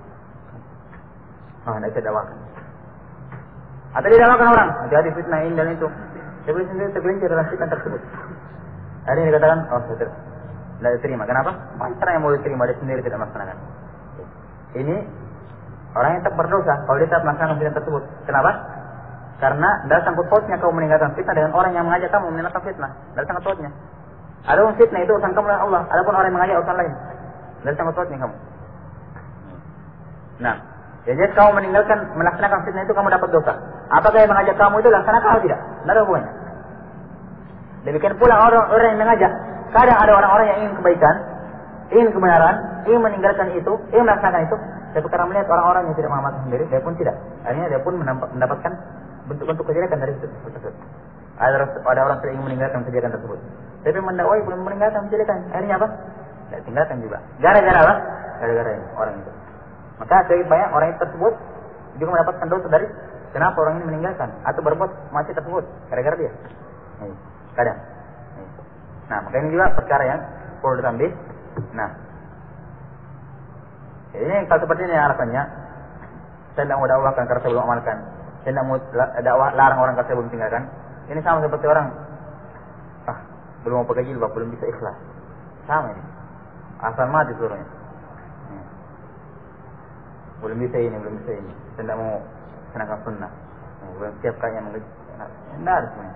Tidak bisa dakwakan. Atau didakwakan orang, hati-hati fitnah ini dan itu. Dia boleh sendiri tergelincir dalam fitnah tersebut. Hari ini dikatakan, tidak diterima. Kenapa? Cara yang mau diterima dia sendiri tidak melaksanakan. Ini Orang yang tetap berdosa kalau dia tetap melaksanakan fitnah tersebut. Kenapa? Karena tidak sangkut pautnya kamu meninggalkan fitnah dengan orang yang mengajak kamu meninggalkan fitnah. Tidak sangkut pautnya. Adapun fitnah itu urusan kamu dengan Allah. Adapun orang yang mengajak urusan lain. Tidak sangkut pautnya kamu. Nah, jadi kamu meninggalkan melaksanakan fitnah itu kamu dapat dosa. Apakah yang mengajak kamu itu laksanakan atau tidak? Tidak ada hubungannya. Demikian pula orang yang mengajak. Kadang ada orang-orang yang ingin kebaikan, ingin kebenaran, ingin meninggalkan itu, ingin melaksanakan itu. Tapi karena melihat orang-orang yang tidak mengamalkan sendiri, dia pun tidak. Akhirnya dia pun mendapatkan bentuk-bentuk kejelekan dari itu tersebut. Ada orang yang ingin meninggalkan kejelekan tersebut. Tapi mendakwai belum meninggalkan kejelekan. Akhirnya apa? Tidak tinggalkan juga. Gara-gara apa? Gara-gara ini orang itu. Maka lebih banyak orang itu tersebut juga mendapatkan dosa dari kenapa orang ini meninggalkan atau berbuat maksiat tersebut gara-gara dia. Kadang. Nah, maka ini juga perkara yang perlu ditambah. Nah, ini kalau seperti ini alasannya, saya tidak mau dakwahkan karena saya belum amalkan. Saya tidak mau dakwah larang orang karena saya belum tinggalkan. Ini sama seperti orang belum mau pakai jilbab, belum bisa ikhlas. Sama ini. Asal mati suruhnya. Belum bisa ini. Saya tidak mau senangkan sunnah. Belum siap kayaknya mengerti. Tidak harus ini.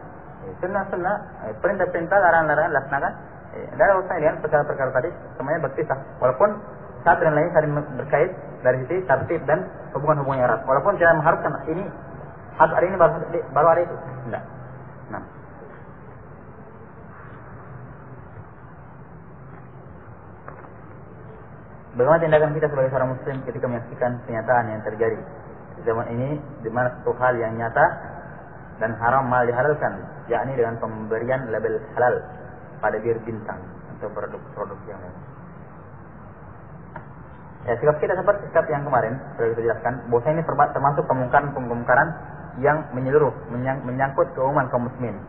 Sunnah, perintah-perintah, larangan-larangan laksanakan. Tidak ada urusan dengan perkara-perkara tadi, semuanya berpisah. Walaupun satu dan lain saling berkait dari sisi tertib dan hubungan-hubungan yang erat. Walaupun tidak mengharuskan ini harus hari ini baru hari itu. Tidak. Nah. Bagaimana tindakan kita sebagai seorang muslim ketika menyaksikan kenyataan yang terjadi di zaman ini, di mana satu hal yang nyata dan haram malah dihalalkan, yakni dengan pemberian label halal pada bir bintang untuk produk-produk yang lain. Ya, sikap kita seperti sikap yang kemarin sudah kita jelaskan, bahwa ini termasuk kemungkaran yang menyeluruh, menyangkut keumuman kaum muslimin.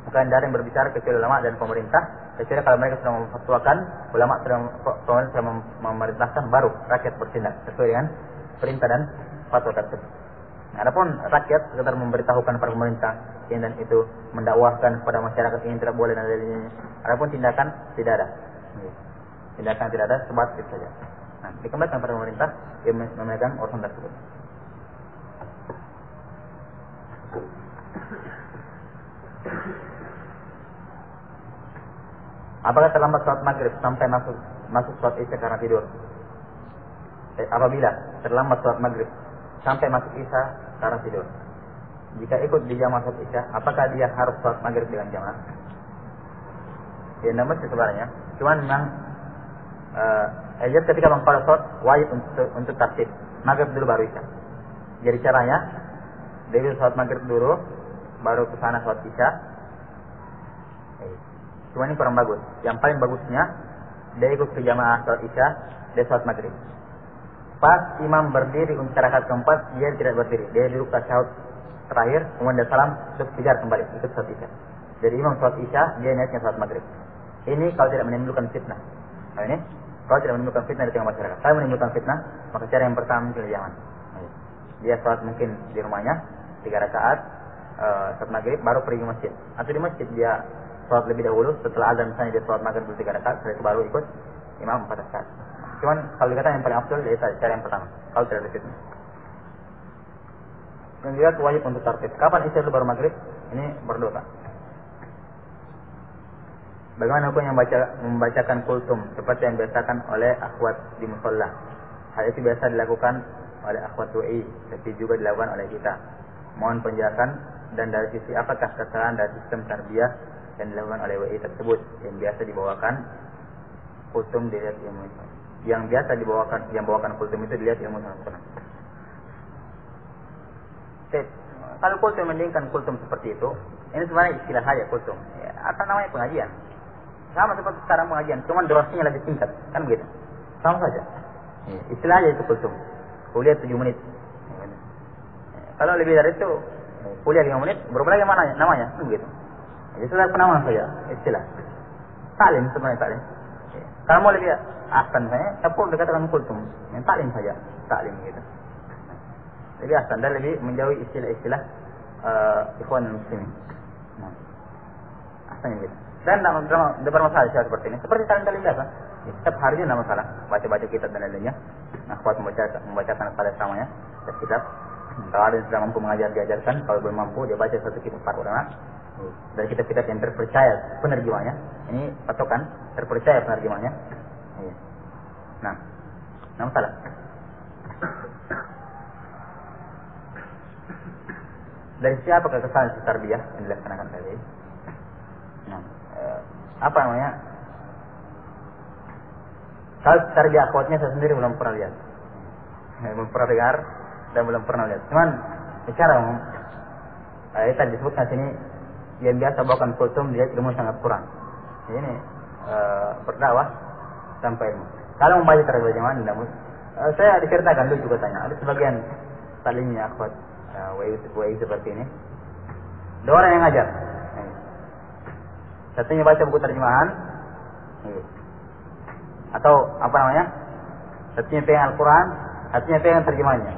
Maka tidak ada yang berbicara kecuali ulama dan pemerintah, kecuali kalau mereka sudah memfatwakan, ulama sudah memerintahkan, baru rakyat bertindak sesuai dengan perintah dan fatwa tersebut. Nah, adapun rakyat sekedar memberitahukan kepada pemerintah dan itu mendakwahkan kepada masyarakat ini tidak boleh dan lain-lainnya. Adapun tindakan tidak ada. Tindakan tidak ada, sebatas itu saja. Nah, dikembalikan kepada pemerintah yang memegang urusan tersebut. Apakah terlambat sholat maghrib sampai masuk sholat isya karena tidur? Apabila terlambat sholat maghrib sampai masuk isya karena tidur, jika ikut di jamaah sholat isya, apakah dia harus sholat maghrib dengan jamaah? Ya, tidak mesti sebenarnya. Cuman memang ketika mengqada sholat wajib untuk tartib maghrib dulu baru isya. Jadi caranya dia sholat maghrib dulu, baru ke sana sholat isya. Cuma ini kurang bagus. Yang paling bagusnya dia ikut ke jamaah sholat isya, dia sholat maghrib. Pas imam berdiri untuk rakaat keempat, dia tidak berdiri. Dia duduk tasyahud terakhir, kemudian dia salam, terus kejar kembali ikut sholat isya. Jadi imam sholat isya, dia niatnya sholat maghrib. Ini kalau tidak menimbulkan fitnah. Nah, ini kalau tidak menimbulkan fitnah di tengah masyarakat. Kalau menimbulkan fitnah, maka cara yang pertama mungkin jangan. Dia sholat mungkin di rumahnya 3 rakaat sholat maghrib, baru pergi ke masjid. Atau di masjid dia sholat lebih dahulu, setelah azan misalnya dia sholat maghrib 3 rakaat, setelah itu baru ikut imam 4 rakaat. Cuman kalau dikatakan yang paling afdal yaitu cara yang pertama, kalau tidak ada fitnah. Dan juga wajib untuk tartib. Kapan isya itu baru maghrib? Ini berdosa. Bagaimana hukum yang membacakan kultum seperti yang dibiasakan oleh akhwat di musholla? Hal itu biasa dilakukan oleh akhwat WI, tapi juga dilakukan oleh kita. Mohon penjelasan dan dari sisi apakah kesalahan dari sistem tarbiyah yang dilakukan oleh WI tersebut yang biasa dibawakan kultum dilihat ilmu yang biasa bawakan kultum itu dilihat ilmu sangat. Kalau kultum mendingkan kultum seperti itu, ini sebenarnya istilah saja kultum. Ya, apa namanya pengajian? Sama seperti sekarang pengajian, cuman durasinya lebih singkat, kan begitu? Sama saja. Ya, istilah aja itu kultum. Kuliah 7 menit. Ya, kalau lebih dari itu, kuliah 5 menit, berapa lagi namanya? Kan begitu. Jadi sudah penamaan saja, istilah. Taklim sebenarnya taklim. Ya. Kalau mau lebih ahsan saya, perlu dikatakan kultum. Yang taklim saja, taklim gitu. Lebih ahsan dan lebih menjauhi istilah-istilah ikhwan muslimin. Ahsan gitu. Dan tidak bermasalah seperti ini. Seperti kalian biasa. Setiap harinya tidak masalah. Baca-baca kitab dan lainnya. Akhwat membacakan kepada samanya. Kitab. Kalau ada yang sudah mampu mengajar, diajarkan. Kalau belum mampu, dia baca satu kitab para ulama. Dari kitab-kitab yang terpercaya penerjemahnya. Ini patokan terpercaya penerjemahnya. Nah, tidak masalah. Dari siapa kesalahan si tarbiyah yang dilaksanakan tadi? Nah, apa namanya? Kalau tarbiyah akhwatnya saya sendiri belum pernah lihat. Belum pernah dengar dan belum pernah lihat. Cuman secara umum, tadi disebutkan sini yang biasa bawakan kultum dia ilmu sangat kurang. Ini berdakwah sampai ilmu. Kalau membaca tarbiyah jamaah namun saya diceritakan dulu juga tanya. Ada sebagian salimnya akhwat WI seperti ini. Dua orang yang ngajar. Satunya baca buku terjemahan. Atau apa namanya? Satunya pegang Al-Quran, satunya pegang terjemahnya.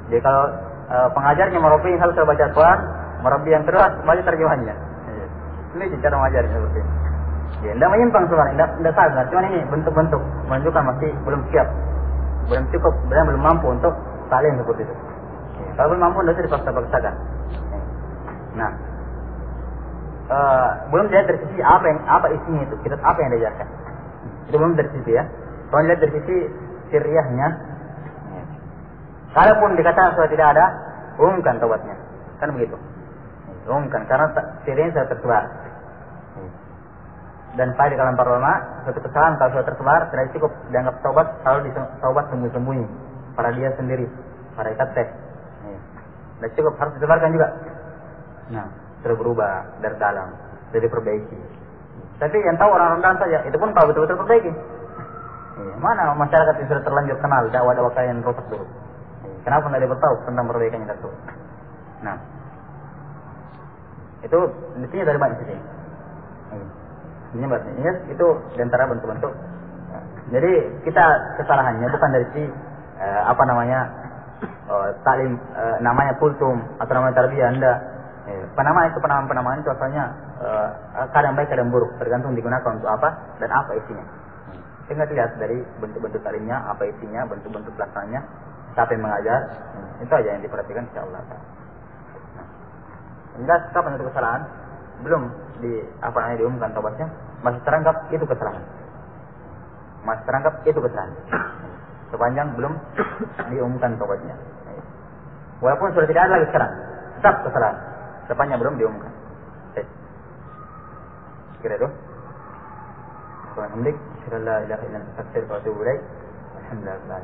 Jadi kalau pengajarnya Marabi harus baca Al-Quran, Marabi yang terus baca terjemahnya. Ini cara mengajarnya seperti ini. Ya, tidak menyimpang sebenarnya, tidak salah. Cuma ini bentuk-bentuk menunjukkan masih belum siap, belum cukup, belum mampu untuk saling seperti itu. Ya, kalau belum mampu, tidak dipaksa-paksakan. Nah, belum dilihat dari sisi apa isinya itu, kita apa yang diajarkan. Itu belum dari sisi ya. Kalau dilihat dari sisi sirriyahnya, ya. Kalaupun dikatakan sudah tidak ada, umumkan taubatnya, kan begitu. Umumkan karena sirriyahnya sudah tersebar. Dan pada kalangan para ulama, suatu kesalahan kalau sudah tersebar tidak cukup dianggap taubat, kalau taubat sembunyi-sembunyi pada dia sendiri, pada ikat teh. Tidak cukup, harus disebarkan juga. Nah, sudah berubah dari dalam, sudah diperbaiki. Tapi yang tahu orang-orang dalam saja, itu pun kalau betul-betul perbaiki. Mana masyarakat yang sudah terlanjur kenal dakwah-dakwah kalian rusak dulu. Kenapa tidak diberitahu tentang perbaikannya itu? Nah, itu intinya dari banyak sisi. Ingat itu diantara bentuk-bentuk. Jadi kita kesalahannya bukan dari si taklim namanya kultum atau namanya tarbiyah anda. Penamaan itu asalnya kadang baik kadang buruk, tergantung digunakan untuk apa dan apa isinya. Sehingga dilihat dari bentuk-bentuk taklimnya, apa isinya, bentuk-bentuk pelaksananya, siapa yang mengajar, itu aja yang diperhatikan insyaallah. Jelas kapan itu kesalahan? Belum diumumkan taubatnya, masih terangkap itu kesalahan. Sepanjang belum diumumkan taubatnya. Walaupun sudah tidak ada lagi sekarang, tetap kesalahan. Sepanjang belum diumumkan. Kira itu. Alhamdulillah, la ilaha illa anta astaghfiruka wa atubu ilaik. Alhamdulillah.